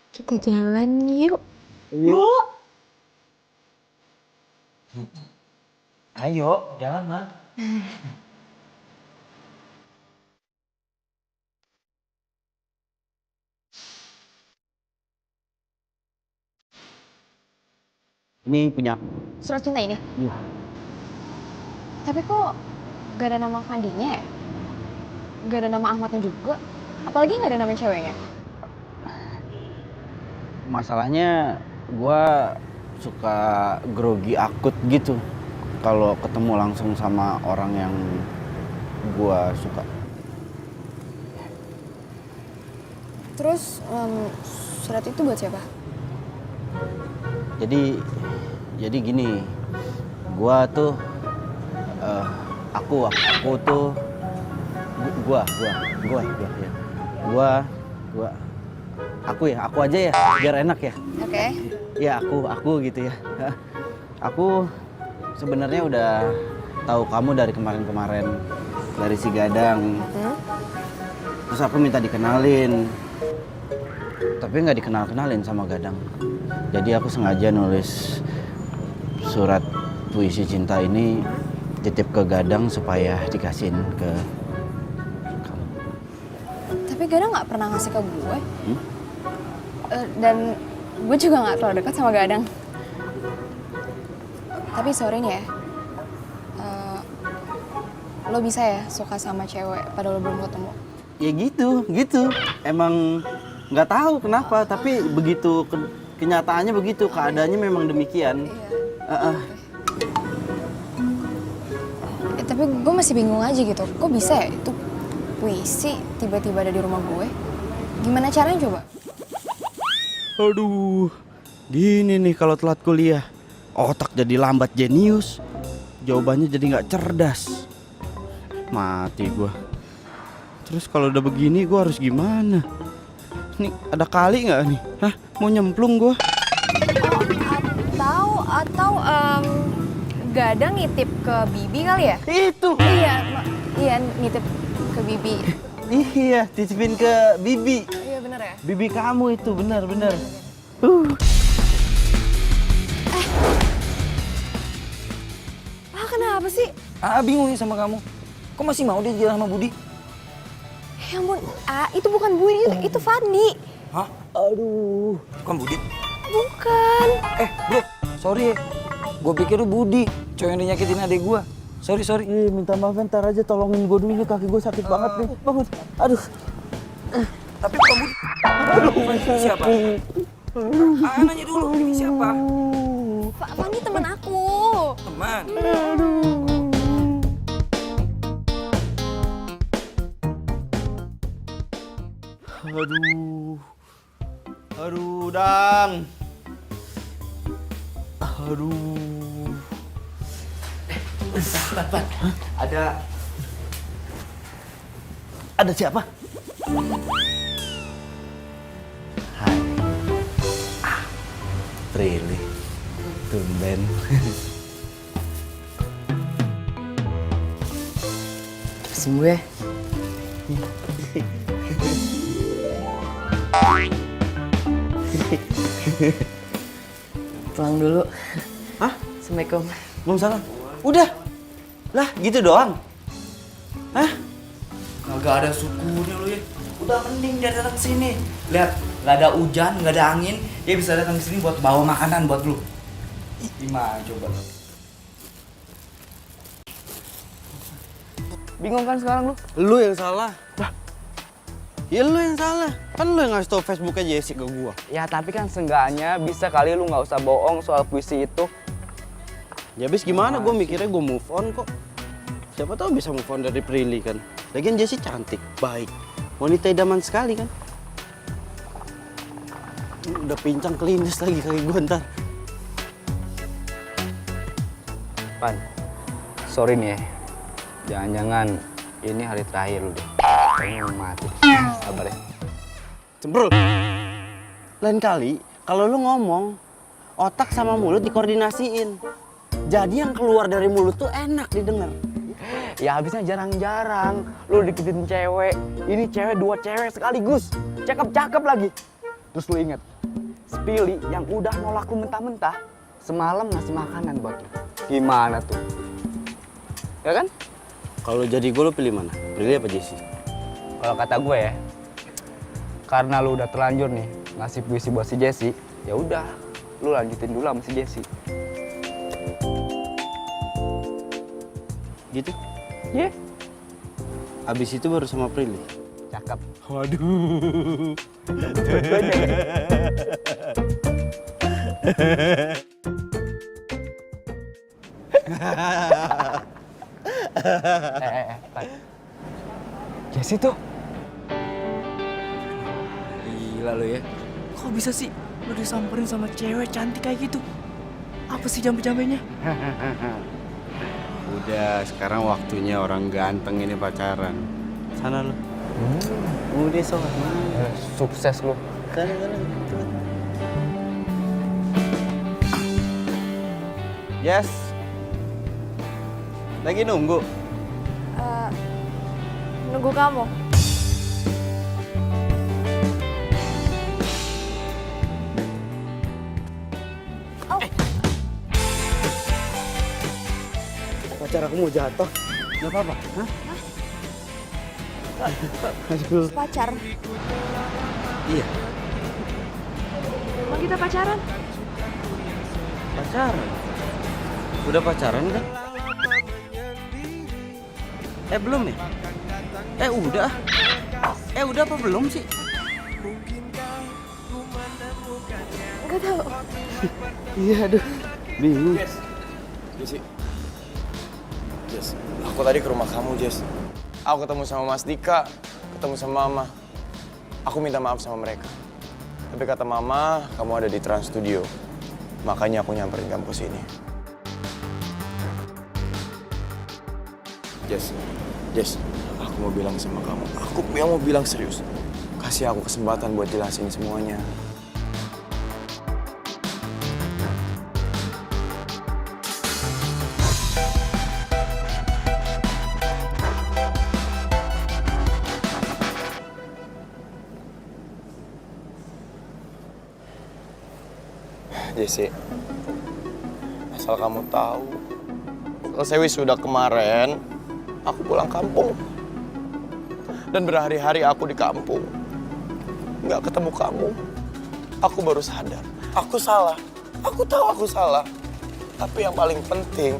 S5: Kita jalan yuk.
S10: Yuk. Ayo, jalan mah. Ini punya.
S5: Surat cinta ini?
S10: Iya.
S5: Tapi kok gak ada nama Fandinya ya? Gak ada nama Ahmadnya juga? Apalagi gak ada nama ceweknya?
S7: Masalahnya gua suka grogi akut gitu kalau ketemu langsung sama orang yang gua suka.
S5: Terus surat itu buat siapa?
S7: Jadi gini, gua tuh aku tuh gua ya. Aku aja ya, biar enak ya.
S5: Oke.
S7: Ya aku gitu ya. Aku sebenarnya udah tahu kamu dari kemarin-kemarin, dari si Gadang. Terus aku minta dikenalin, tapi nggak dikenalin sama Gadang. Jadi aku sengaja nulis surat puisi cinta ini titip ke Gadang supaya dikasihin ke kamu.
S5: Tapi Gadang nggak pernah ngasih ke gue. Dan gue juga nggak terlalu dekat sama Gadang. Tapi sorry nih ya, lo bisa ya suka sama cewek padahal lo belum ketemu?
S7: Ya gitu. Emang nggak tahu kenapa, tapi begitu kenyataannya begitu, keadaannya memang demikian.
S5: Tapi gue masih bingung aja gitu, kok bisa ya itu puisi tiba-tiba ada di rumah gue? Gimana caranya coba?
S7: Aduh, gini nih kalau telat kuliah, otak jadi lambat jenius, jawabannya jadi nggak cerdas, mati gua. Terus kalau udah begini gua harus gimana? Nih ada kali nggak nih? Hah, mau nyemplung gua?
S5: Atau Gadang nitip ke Bibi kali ya?
S7: Itu.
S5: Iya nitip ke Bibi.
S7: Iya, titipin ke Bibi.
S5: Iya bener ya?
S7: Bibi kamu itu benar.
S5: Kenapa sih?
S10: Bingung nih sama kamu. Kok masih mau dia jalan sama Budi?
S5: Ya ampun, itu bukan Budi, itu Fandi.
S10: Hah? Aduh, bukan Budi?
S5: Bukan.
S10: Bro, sorry ya. Gue pikir lu Budi, cowok yang dinyakitin adik gue. Sorry.
S7: Minta maaf, ntar aja tolongin gue dulu nih, kaki gue sakit banget nih. Bangun. Aduh.
S10: Tapi bukan Budi. Aduh, siapa? Nanya dulu, ini siapa?
S5: Fandi teman aku.
S10: Teman.
S7: Aduh, Dang. Aduh.
S3: Pan.
S7: Ada siapa? Hai. Really? Tumben.
S3: Sembuh ya? Pulang dulu.
S7: Hah?
S3: Assalamualaikum.
S7: Waalaikumsalam. Udah. Lah, gitu doang. Hah?
S3: Kagak ada sukunya lu ya. Udah mending dia datang ke sini. Lihat, nggak ada hujan, nggak ada angin, dia bisa datang ke sini buat bawa makanan buat lu. Gimana coba? Bingung kan sekarang lu?
S7: Lu yang salah. Ya lu yang salah. Kan lu yang ngasih tau Facebooknya Jesse ke gua.
S3: Ya tapi kan seenggaknya bisa kali lu nggak usah bohong soal puisi itu.
S7: Ya abis gimana, gue mikirnya gue move on kok. Siapa tahu bisa move on dari Prilly kan. Lagian Jessie cantik, baik. Wanita idaman sekali kan. Udah pincang kelindes lagi kaki gue ntar.
S3: Pan, sorry nih ya. Jangan-jangan ini hari terakhir lu deh. Kayaknya mau mati. Sabar ya.
S7: Cembrul. Lain kali, kalau lu ngomong, otak sama mulut dikoordinasiin. Jadi yang keluar dari mulut tuh enak didengar.
S3: Ya habisnya jarang-jarang lu deketin cewek. Ini cewek 2 cewek sekaligus. Cakep-cakep lagi. Terus lu inget, Spilly yang udah nolak lu mentah-mentah semalam ngasih makanan buat lu. Gimana tuh? Ya kan?
S7: Kalau jadi gue lu pilih mana? Prilly apa Jessie?
S3: Kalau kata gue ya, karena lu udah terlanjur nih ngasih puisi buat si Jessie, ya udah, lu lanjutin dulu sama si Jessie.
S7: Gitu?
S3: Iya. Yeah.
S7: Abis itu baru sama Prilly.
S3: Cakep.
S7: Waduh.
S3: Pak. Jessie tuh. Gila lu ya. Kok bisa sih lu disamperin sama cewek cantik kayak gitu? Apa sih jambe-jambenya?
S7: Udah, sekarang waktunya orang ganteng ini pacaran. Sana lu. Udah soal.
S3: Sukses lu.
S7: Sana. Yes. Lagi nunggu.
S5: Nunggu kamu.
S7: Pacar aku mau jatuh. Gak apa-apa. Hah?
S5: Pacar.
S7: Iya.
S5: Emang kita pacaran?
S7: Pacaran. Udah pacaran kan? Belum ya? Udah. Udah apa belum sih?
S5: Gak tahu.
S7: Iya, aduh. Bingung.
S9: Jesse. Jess, aku tadi ke rumah kamu, Jess. Aku ketemu sama Mas Dika, ketemu sama Mama. Aku minta maaf sama mereka. Tapi kata Mama, kamu ada di Trans Studio. Makanya aku nyamperin kamu ke sini. Jess, aku mau bilang sama kamu. Aku mau bilang serius. Kasih aku kesempatan buat jelasin semuanya. Jesse, asal kamu tahu, selesai wisuda kemarin, aku pulang kampung. Dan berhari-hari aku di kampung, nggak ketemu kamu. Aku baru sadar, aku salah. Aku tahu aku salah. Tapi yang paling penting,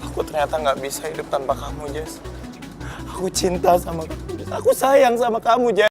S9: aku ternyata nggak bisa hidup tanpa kamu, Jess. Aku cinta sama kamu, Jess. Aku sayang sama kamu, Jess.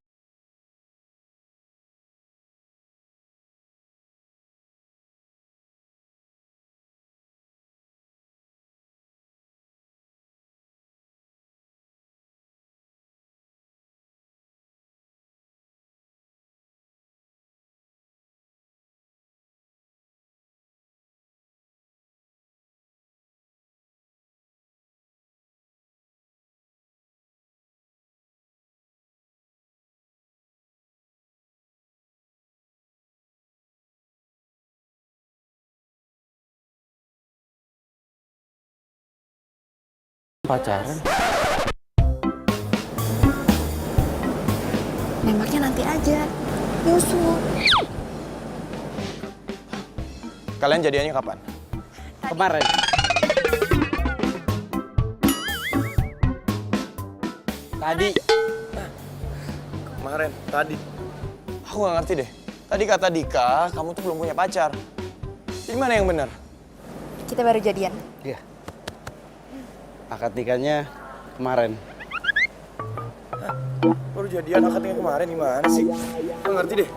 S7: Pacaran?
S5: Nembaknya nanti aja. Nyusul.
S9: Kalian jadiannya kapan?
S7: Kemarin. Tadi.
S9: Kemarin, tadi. Aku nggak ngerti deh. Tadi kata Dika, kamu tuh belum punya pacar. Jadi mana yang benar?
S5: Kita baru jadian.
S7: Iya. Akad nikahnya kemarin.
S2: Baru jadian akadnya kemarin gimana sih? Nggak ngerti deh.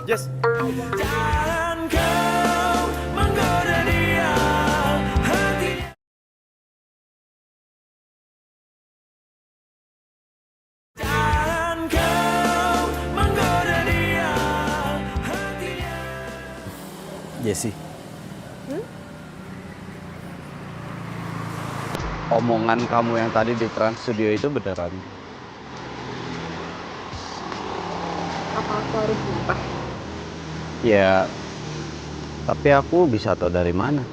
S2: Jess.
S8: Jangan kau menggoda dia, hati. Jangan kau menggoda dia, hatinya.
S7: Jessie. Omongan kamu yang tadi di Trans Studio itu beneran?
S5: Apa aku harus lupa?
S7: Ya, tapi aku bisa tahu dari mana?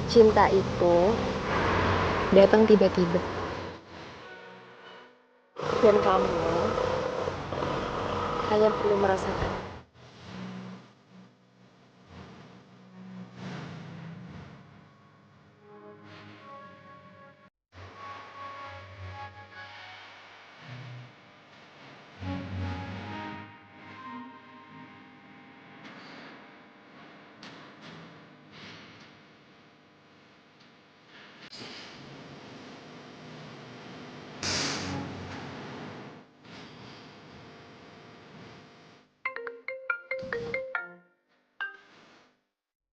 S5: Cinta itu datang tiba-tiba. Dan kamu hanya perlu merasakan.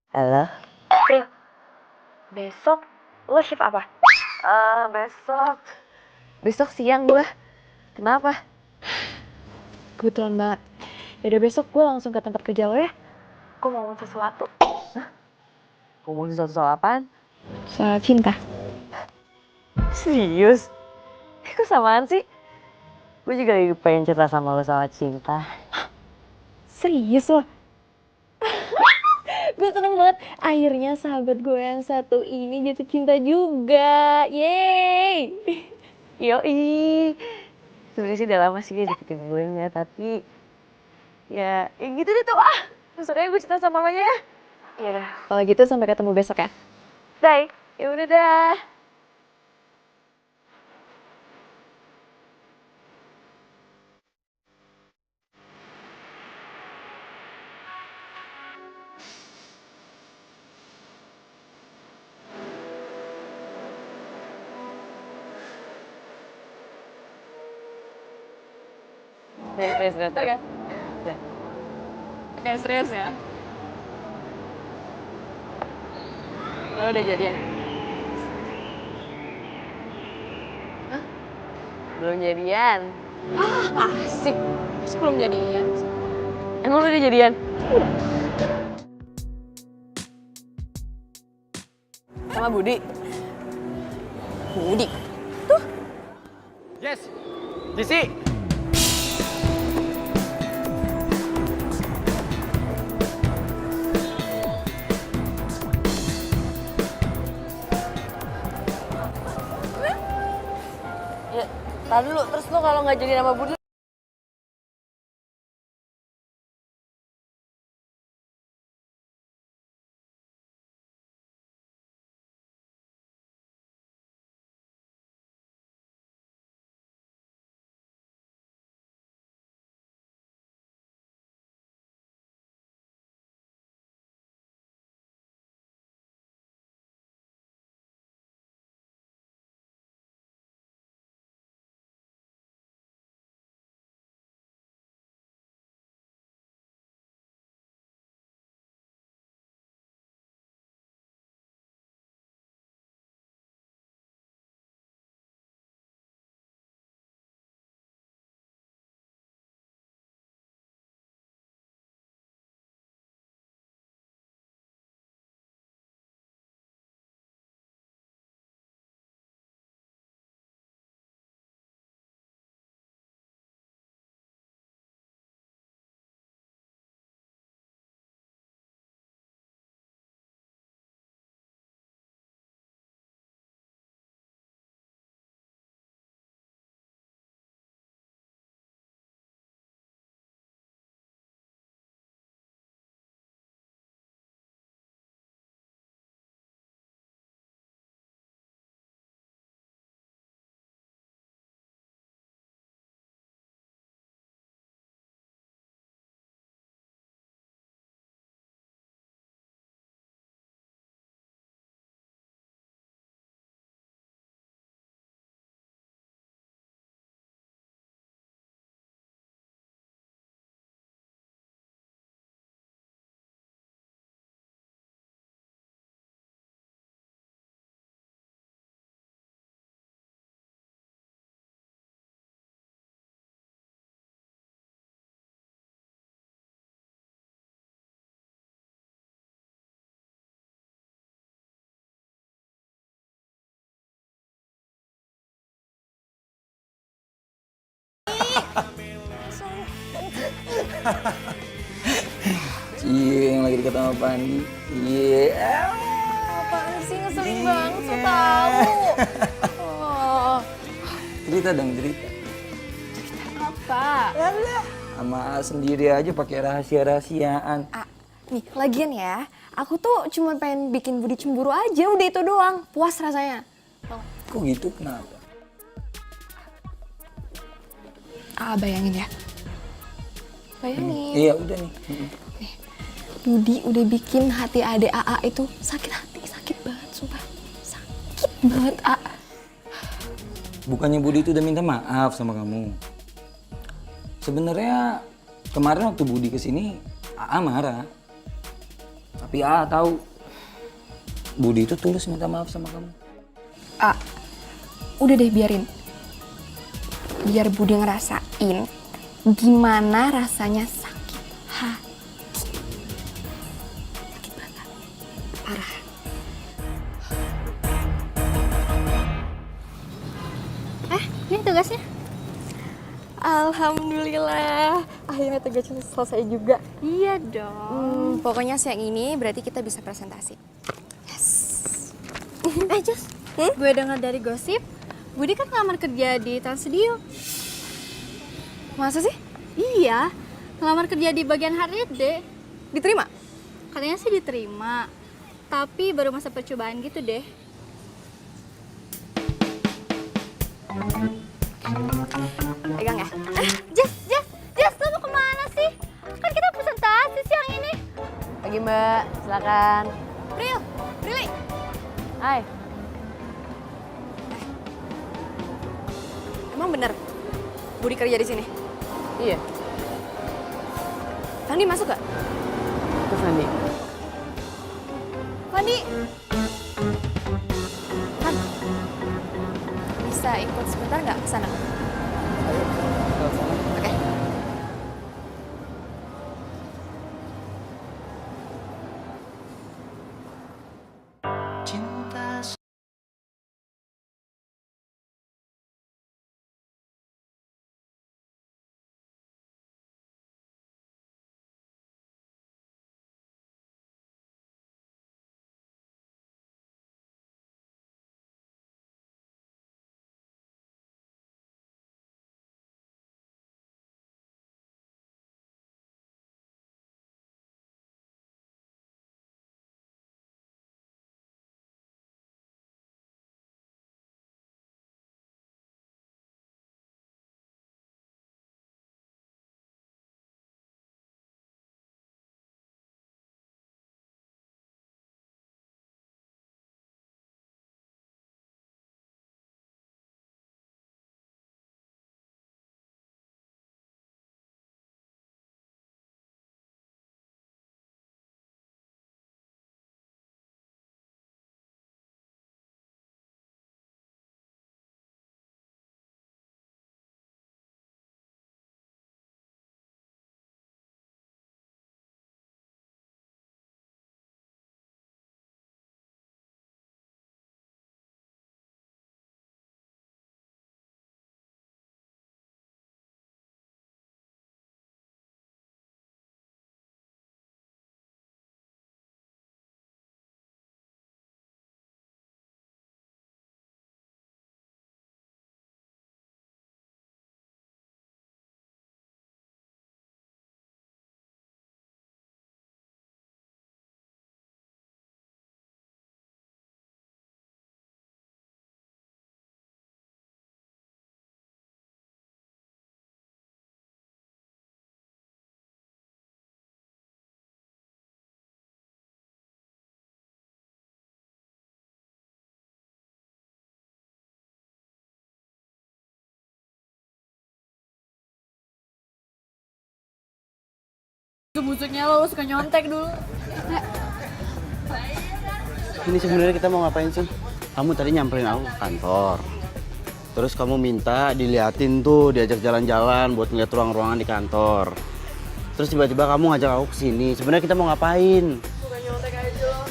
S4: Halo?
S5: Pril, besok lo shift apa?
S4: Besok siang gue. Kenapa?
S5: Kebetulan banget. Yaudah besok gue langsung ke tempat kerja lo ya. Gue mau ngomong sesuatu.
S4: Ngomongin soal apaan?
S5: Soal cinta.
S4: Serius? Kok samaan sih? Gue juga lagi pengen cerita sama lo soal cinta.
S5: Serius lo? Gue seneng banget. Akhirnya sahabat gue yang satu ini jatuh cinta juga. Yeay!
S4: Yoi. Sebenarnya sih udah lama sih dia deketin gue ya, tapi ya gitu deh tuh ah. Besok aja gue cerita sama mamanya ya.
S5: Yaudah, kalau gitu sampai ketemu besok ya.
S4: Bye. Ya udah dah. Serius.
S5: Oke, serius ya. Lo udah jadian?
S4: Belum jadian.
S5: Asik. Terus belum jadian.
S4: Emang lu udah jadian? Sama Budi? Budi?
S2: Yes. Jessie.
S4: Ya, tar dulu. Terus lu kalau nggak jadian sama Budi,
S10: Cie yang lagi dekat sama Pandi. Iya.
S5: Apaan sih, ngeselin banget, so tau. Oh,
S10: Cerita dong, cerita.
S5: apa?
S10: Sama sendiri aja pakai rahasia-rahasiaan.
S5: Nih, lagian ya, aku tuh cuma pengen bikin Budi cemburu aja, udah itu doang. Puas rasanya.
S10: Kok gitu, kenapa?
S5: Bayangin ya. Bayangin.
S10: Iya, udah nih.
S5: Budi udah bikin hati adek AA itu sakit hati, sakit banget, sumpah. Sakit banget,
S10: Bukannya Budi itu udah minta maaf sama kamu. Sebenarnya kemarin waktu Budi kesini, AA marah. Tapi AA tahu Budi itu tulus minta maaf sama kamu.
S5: Udah deh, biarin. Biar Budi ngerasain gimana rasanya sakit hati. Sakit banget, parah. Ini tugasnya. Alhamdulillah, akhirnya tugasnya selesai juga.
S4: Iya dong.
S5: Pokoknya siang ini berarti kita bisa presentasi.
S4: Jus, gue dengar dari gosip, Budi kan ngelamar kerja di Trans Studio.
S5: Masa sih?
S4: Iya, ngelamar kerja di bagian HRD.
S5: Diterima?
S4: Katanya sih diterima, tapi baru masa percobaan gitu deh.
S5: Pegang ya?
S4: Jess, lu mau kemana sih? Kan kita presentasi siang ini.
S5: Pagi Mbak, silakan.
S4: Prilly.
S5: Hai. Emang bener Budi kerja di sini?
S4: Iya.
S5: Fandi masuk gak?
S4: Ke Fandi.
S5: Fandi. Han. Bisa ikut sebentar nggak ke sana? Oke.
S11: Cinta
S4: Busuknya lo suka nyontek dulu.
S7: Ini sebenarnya kita mau ngapain sih? Kamu tadi nyamperin aku ke kantor. Terus kamu minta diliatin tuh, diajak jalan-jalan buat ngeliat ruang-ruangan di kantor. Terus tiba-tiba kamu ngajak aku ke sini. Sebenarnya kita mau ngapain?
S4: Bukan nyontek aja lo.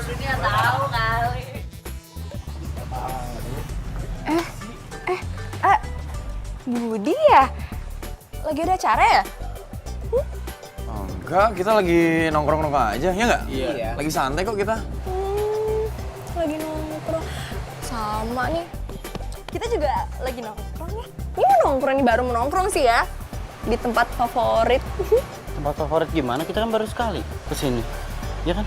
S4: Dunia tahu kali.
S5: Budi ya? lagi ada acara ya?
S9: Oh, enggak, kita lagi nongkrong-nongkrong aja, ya nggak?
S3: Iya.
S9: Lagi santai kok kita.
S5: Lagi nongkrong. Sama nih. Kita juga lagi nongkrong ya. Ini mau nongkrong nih, baru mau nongkrong sih ya. Di tempat favorit.
S7: Tempat favorit gimana? Kita kan baru sekali kesini, ya kan?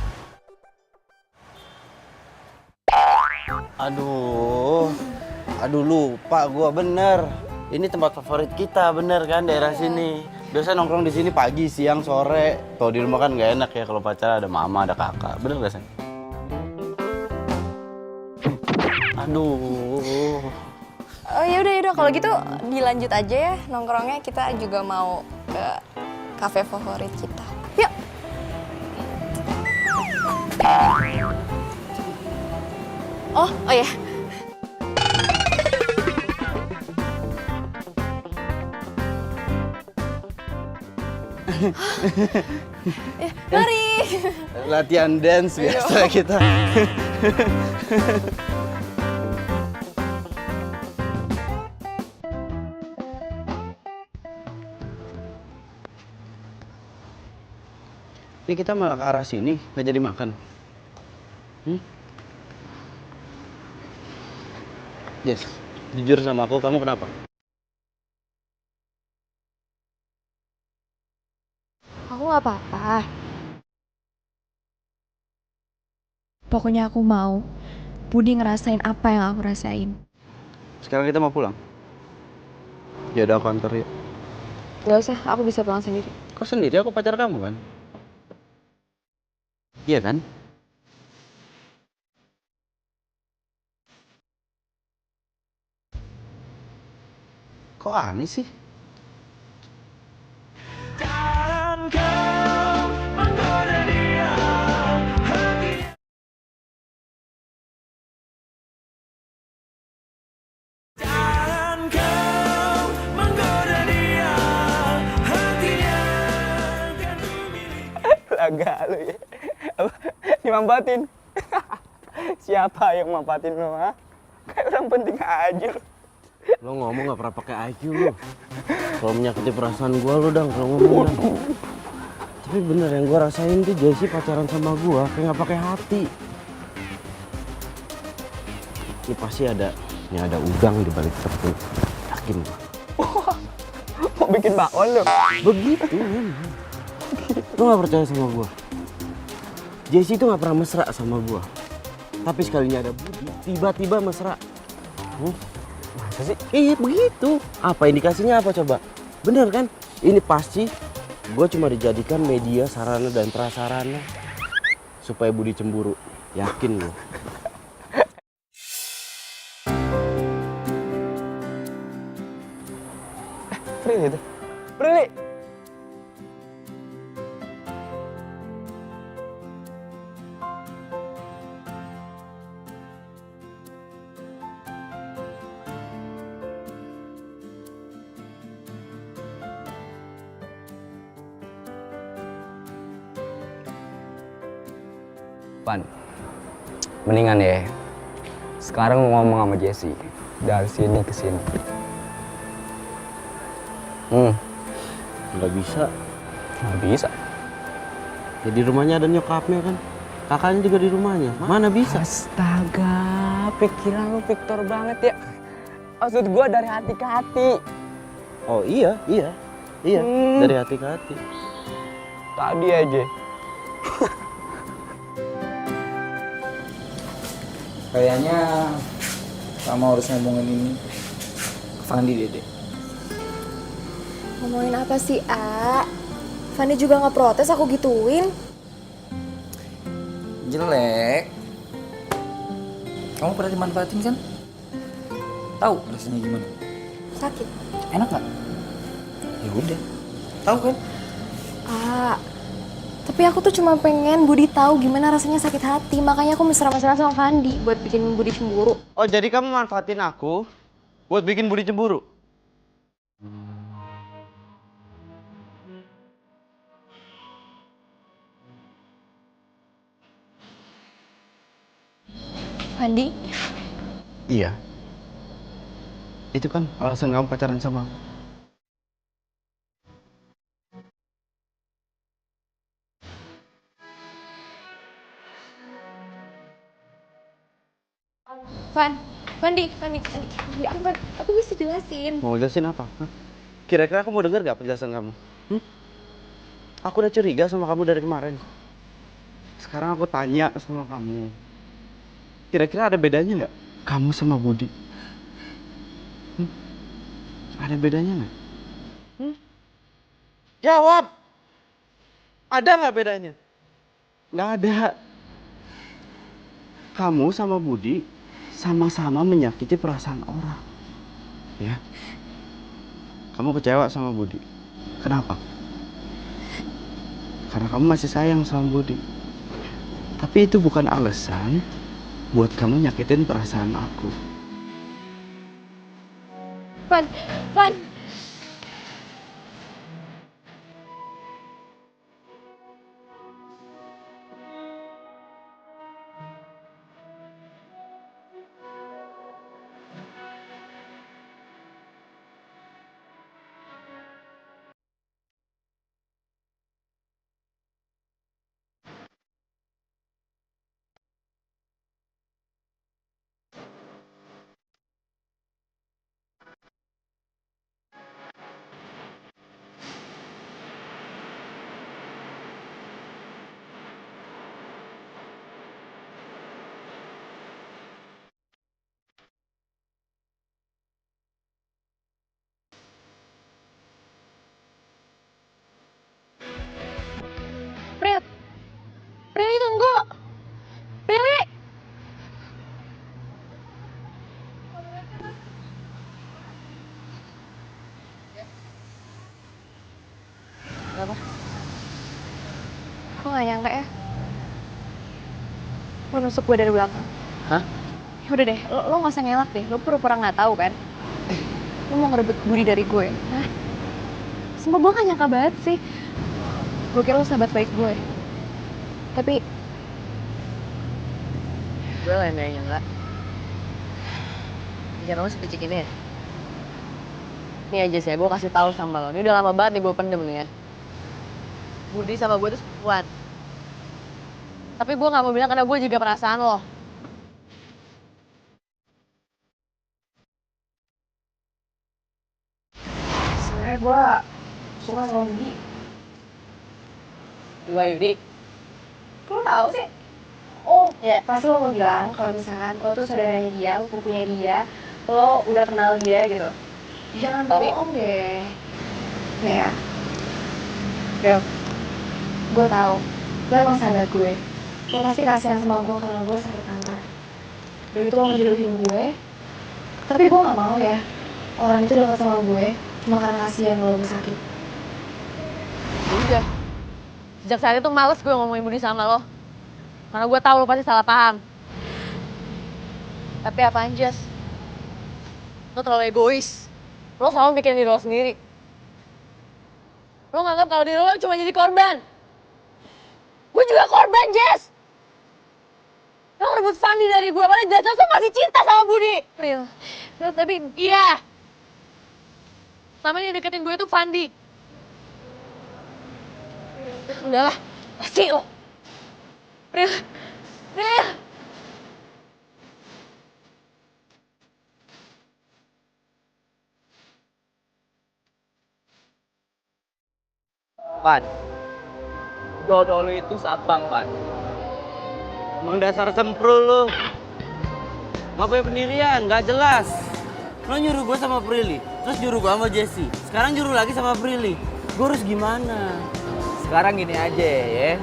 S7: Aduh lupa gua bener. Ini tempat favorit kita bener kan daerah sini. Biasa nongkrong di sini pagi, siang, sore. Kalau di rumah kan nggak enak ya kalau pacaran ada mama, ada kakak. Bener gak sih? Aduh.
S5: Oh yaudah kalau gitu dilanjut aja ya nongkrongnya. Kita juga mau ke kafe favorit kita. Yuk. Oh ya. Ya, mari.
S7: Latihan dance biasa kita. Ini kita malah ke arah sini, nggak jadi makan. Yes, jujur sama aku, kamu kenapa?
S5: Aku nggak apa-apa. Pokoknya aku mau Budi ngerasain apa yang aku rasain.
S7: Sekarang kita mau pulang. Ya udah aku antar ya.
S5: Gak usah, aku bisa pulang sendiri.
S7: Kok sendiri? Aku pacar kamu kan? Iya kan? Kok aneh sih?
S3: Agak lu ya. Apa? Dimampatin. Siapa yang mampatin lu, ha? Kayak orang penting aja lu.
S7: Lo ngomong gak pernah pakai IQ lo. Kalau menyakiti perasaan gua lo dang kalau ngomong dang. Tapi bener yang gua rasain tuh Jessie pacaran sama gua kayak gak pakai hati. Ini pasti ada udang di balik tepung. Yakin gua.
S3: Mau bikin bakwan lu?
S7: Begitu kan. Lo gak percaya sama gua? Jessie tuh gak pernah mesra sama gua. Tapi sekalinya ada Budi, tiba-tiba mesra.
S3: Masa sih?
S7: Iya begitu. Apa indikasinya apa coba? Bener kan? Ini pasti gue cuma dijadikan media sarana dan prasarana supaya Budi cemburu. Yakin gue.
S3: Prilly tuh. Prilly!
S10: Pan, mendingan ya. Sekarang lu ngomong sama Jessie dari sini ke sini.
S7: Nggak bisa.
S10: Nggak bisa.
S7: Ya di rumahnya ada nyokapnya kan. Kakaknya juga di rumahnya. Mana bisa?
S10: Astaga, pikiran lu Victor banget ya. Maksud gua dari hati ke hati.
S7: Oh iya. Dari hati ke hati.
S10: Tadi aja.
S13: Kayaknya kamu harus ngomongin ini ke Fandi, Dede.
S5: Ngomongin apa sih, A? Fandi juga nggak protes aku gituin.
S13: Jelek. Kamu pernah dimanfaatin kan? Tahu rasanya gimana?
S5: Sakit.
S13: Enak nggak? Ya udah. Tahu kan?
S5: A, tapi aku tuh cuma pengen Budi tahu gimana rasanya sakit hati. Makanya aku mesra-mesra sama Fandi buat bikin Budi cemburu.
S7: Oh jadi kamu manfaatin aku buat bikin Budi cemburu?
S5: Fandi?
S7: Iya. Itu kan alasan kamu pacaran sama aku.
S5: Fandi, aku bisa jelasin.
S7: Mau jelasin apa? Hah? Kira-kira aku mau denger gak penjelasan kamu? Aku udah curiga sama kamu dari kemarin. Sekarang aku tanya sama kamu. Kira-kira ada bedanya nggak kamu sama Budi? Ada bedanya nggak? Jawab. Ada nggak bedanya? Nggak ada. Kamu sama Budi sama-sama menyakiti perasaan orang. Ya. Kamu kecewa sama Budi. Kenapa? Karena kamu masih sayang sama Budi. Tapi itu bukan alasan buat kamu nyakitin perasaan aku.
S5: Van. Prilly tunggu. Prilly.
S4: Kenapa?
S5: Aku gak nyangka ya. Lo nusuk gue dari belakang.
S4: Hah?
S5: Ya udah deh, lo gak usah ngelak deh. Lo pura-pura gak tahu kan? Lo mau ngerebut Budi dari gue. Hah? Sumpah gue gak nyangka banget sih. Gue kira lo sahabat baik gue. Tapi
S4: Gue lah yang gak nyangka. Jangan lo sepicik ini ya. Nih aja sih, gue kasih tahu sama lo. Ini udah lama banget nih gue pendem nih ya. Budi sama gue tuh sepupuan. Tapi gue gak mau bilang karena gue juga perasaan lo.
S5: sebenarnya gue suka sama Budi.
S4: Dua Yudi.
S5: Lo tau sih? Oh, ya pasti lo mau bilang kalau misalkan lo tuh saudaranya dia, lo pupunya dia, lo udah kenal dia gitu. Jangan bohong deh. Ya. Bel, gue tau, lo emang sahabat gue. Lo pasti kasihan sama gue karena gue sakit kanker. Udah gitu lo ngejodohin gue. Tapi gue gak mau ya, orang itu dekat sama gue cuma karena kasihan lo sakit.
S4: Udah. Sejak saat itu males gue ngomongin Budi sama lo. Karena gue tahu lo pasti salah paham. Tapi apaan, Jas? Lo terlalu egois. Lo selalu mikirin diri lo sendiri. Lo nganggap kalau diri lo cuma jadi korban. Gue juga korban, Jas! Lo ngerebut Fandi dari gue, padahal jelas lo masih cinta sama Budi.
S5: Real, tapi
S4: Iya. Selama ini yang deketin gue tuh Fandi. Udahlah, pasti lo.
S5: Real.
S7: Pan, jodoh lu itu sabang, Pan. Emang dasar semprul lu. Gak punya pendirian, gak jelas. Lo nyuruh gue sama Prilly, terus nyuruh gue sama Jesse. Sekarang nyuruh lagi sama Prilly. Gue harus gimana?
S3: Sekarang gini aja ya.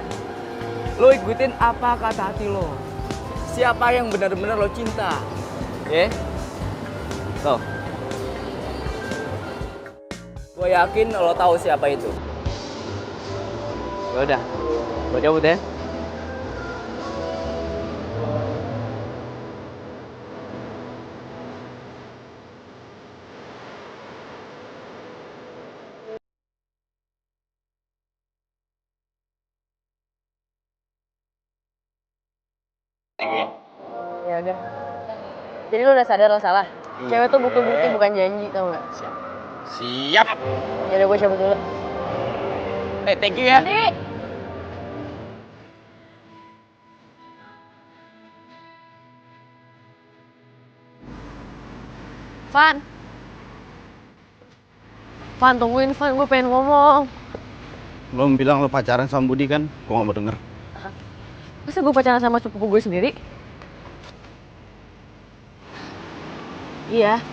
S3: Lo ikutin apa kata hati lo. Siapa yang benar-benar lo cinta. Ya? Tuh. Gue yakin lo tahu siapa itu.
S7: Ya udah, gue cabut ya.
S4: Ya udah. Jadi lo udah sadar lo salah? Cewek tuh butuh bukti bukan janji, tau gak?
S3: Siap.
S4: Ya udah gue cabut dulu.
S3: Thank you ya.
S4: Nih. Van. Van, tungguin Van, gue pengen ngomong.
S7: Lo bilang lo pacaran sama Budi kan? Gue gak mau denger.
S4: Masa gue pacaran sama sepupu gue sendiri? Iya.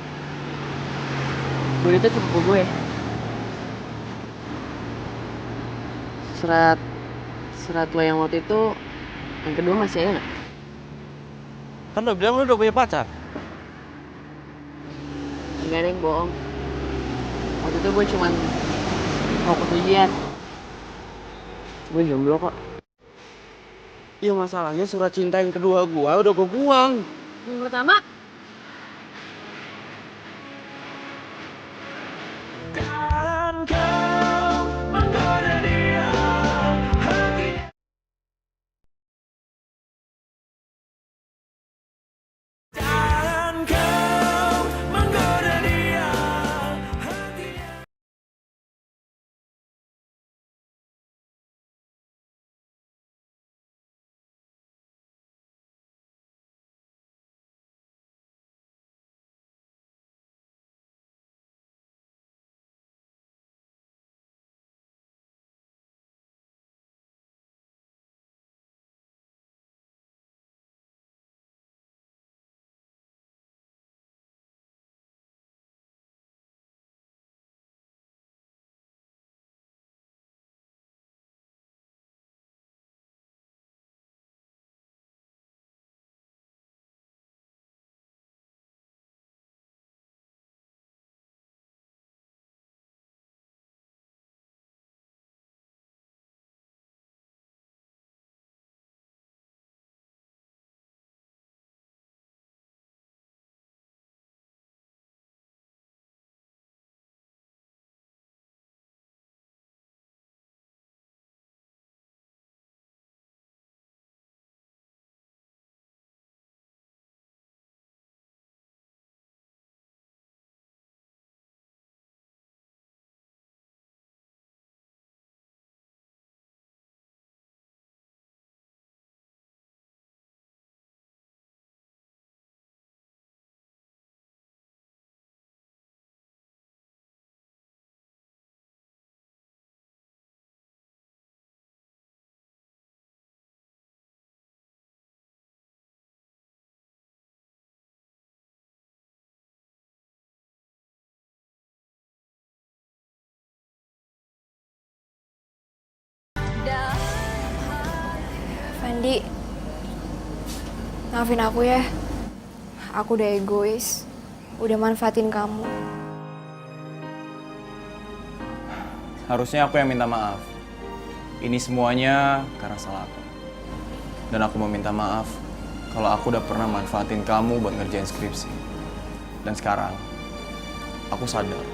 S4: Budi itu sepupu gue. Surat lo yang waktu itu, yang kedua masih ada nggak?
S7: Kan lo bilang lo udah punya pacar.
S4: Enggak ada yang bohong. Waktu itu gue cuman mau ikut ujian. Gue jomblo kok.
S7: Iya masalahnya surat cinta yang kedua gue udah gue buang.
S4: Yang pertama,
S8: Dan kau menggoda dia. Dan kau menggoda dia.
S5: Fandi, maafin aku ya. Aku udah egois, udah manfaatin kamu.
S9: Harusnya aku yang minta maaf. Ini semuanya karena salah aku. Dan aku mau minta maaf kalau aku udah pernah manfaatin kamu buat ngerjain skripsi. Dan sekarang, aku sadar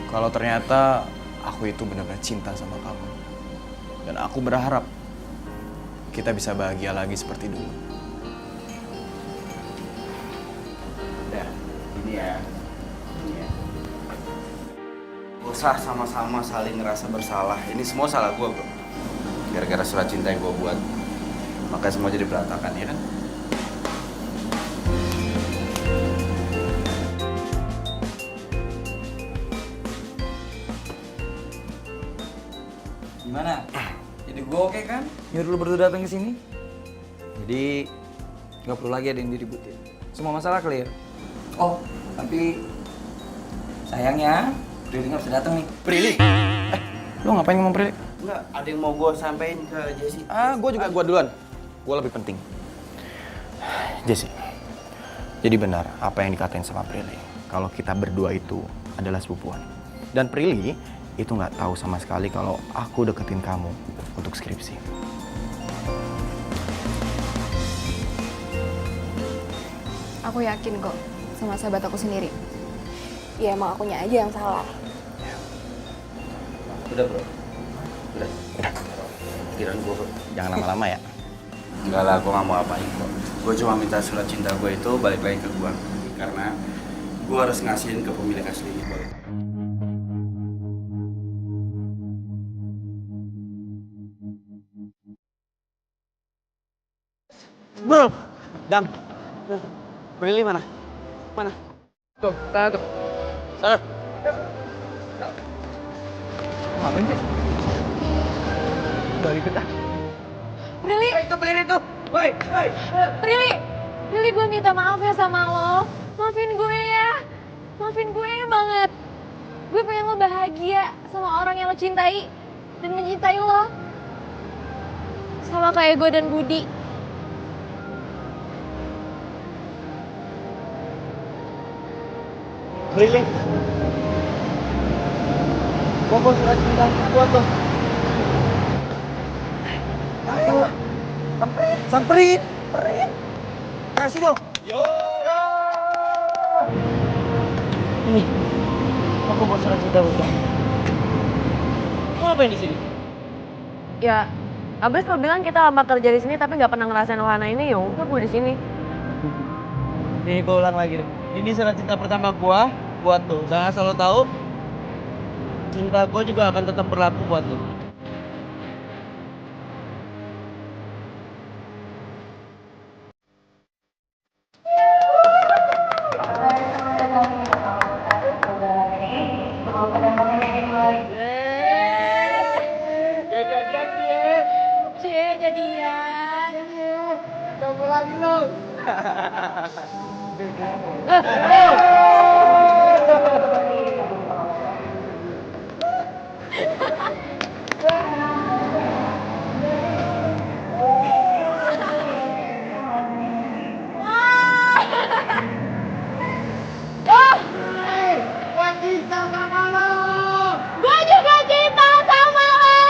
S9: kalau ternyata aku itu benar-benar cinta sama kamu. Dan aku berharap kita bisa bahagia lagi seperti dulu.
S7: Ya, ini ya. Usah sama-sama saling ngerasa bersalah. Ini semua salah gue, bro. Gara-gara surat cinta yang gue buat, makanya semua jadi berantakan, ya kan?
S10: Gimana? Jadi gue oke kan? Nyuruh lu berdua datang ke sini. Jadi nggak perlu lagi ada yang diributin. Semua masalah clear. Oh, tapi sayangnya Prilly nggak bisa datang nih.
S9: Prilly? Lu ngapain ngomong Prilly?
S7: Enggak, ada yang mau gue sampein ke Jesse.
S9: Gue duluan. Gue lebih penting. Jesse, jadi benar apa yang dikatain sama Prilly. Kalau kita berdua itu adalah sepupuan. Dan Prilly itu nggak tahu sama sekali kalau aku deketin kamu untuk skripsi.
S5: Aku yakin kok sama sahabat aku sendiri. Ya emang akunya aja yang salah.
S7: Udah, bro. Udah. Pikiran gue, bro.
S9: Jangan lama-lama ya.
S7: Enggak lah, gue gak mau apain kok. Gue cuma minta surat cinta gue itu balik lagi ke gue. Karena gue harus ngasihin ke pemilik aslinya.
S1: Bro, Dam. Prilly mana? Mana?
S3: Tuh, sana tuh. Sana. Ngapain sih? Balik kita.
S5: Prilly,
S3: Itu beli itu. Woi, woi.
S5: Prilly gue minta maaf ya sama lo. Maafin gue ya. Maafin gue banget. Gue pengen lo bahagia sama orang yang lo cintai dan mencintai lo. Sama kayak gue dan Budi.
S1: Prilly. Bawa surat cinta gua tuh. Ayo. Samperin. Kasih dong. Ini. Aku bawa surat cinta buat. Kamu ngapain di sini?
S4: Ya, abis lo bilang kita lama kerja di sini tapi nggak pernah ngerasain wahana ini, ya udah gue di sini.
S1: Nih gua ulang lagi deh. Ini surat cinta pertama gua buat tuh. Dan asal lo tahu, cinta gua juga akan tetap berlaku buat lo.
S5: Gue juga cinta sama lo.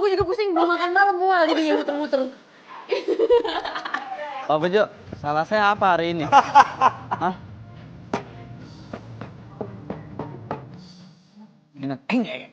S5: Aku juga pusing, belum makan malam gue jadinya muter-muter.
S7: Pak Bejo, salah saya apa hari ini? Hah?
S3: Enak. Enggak.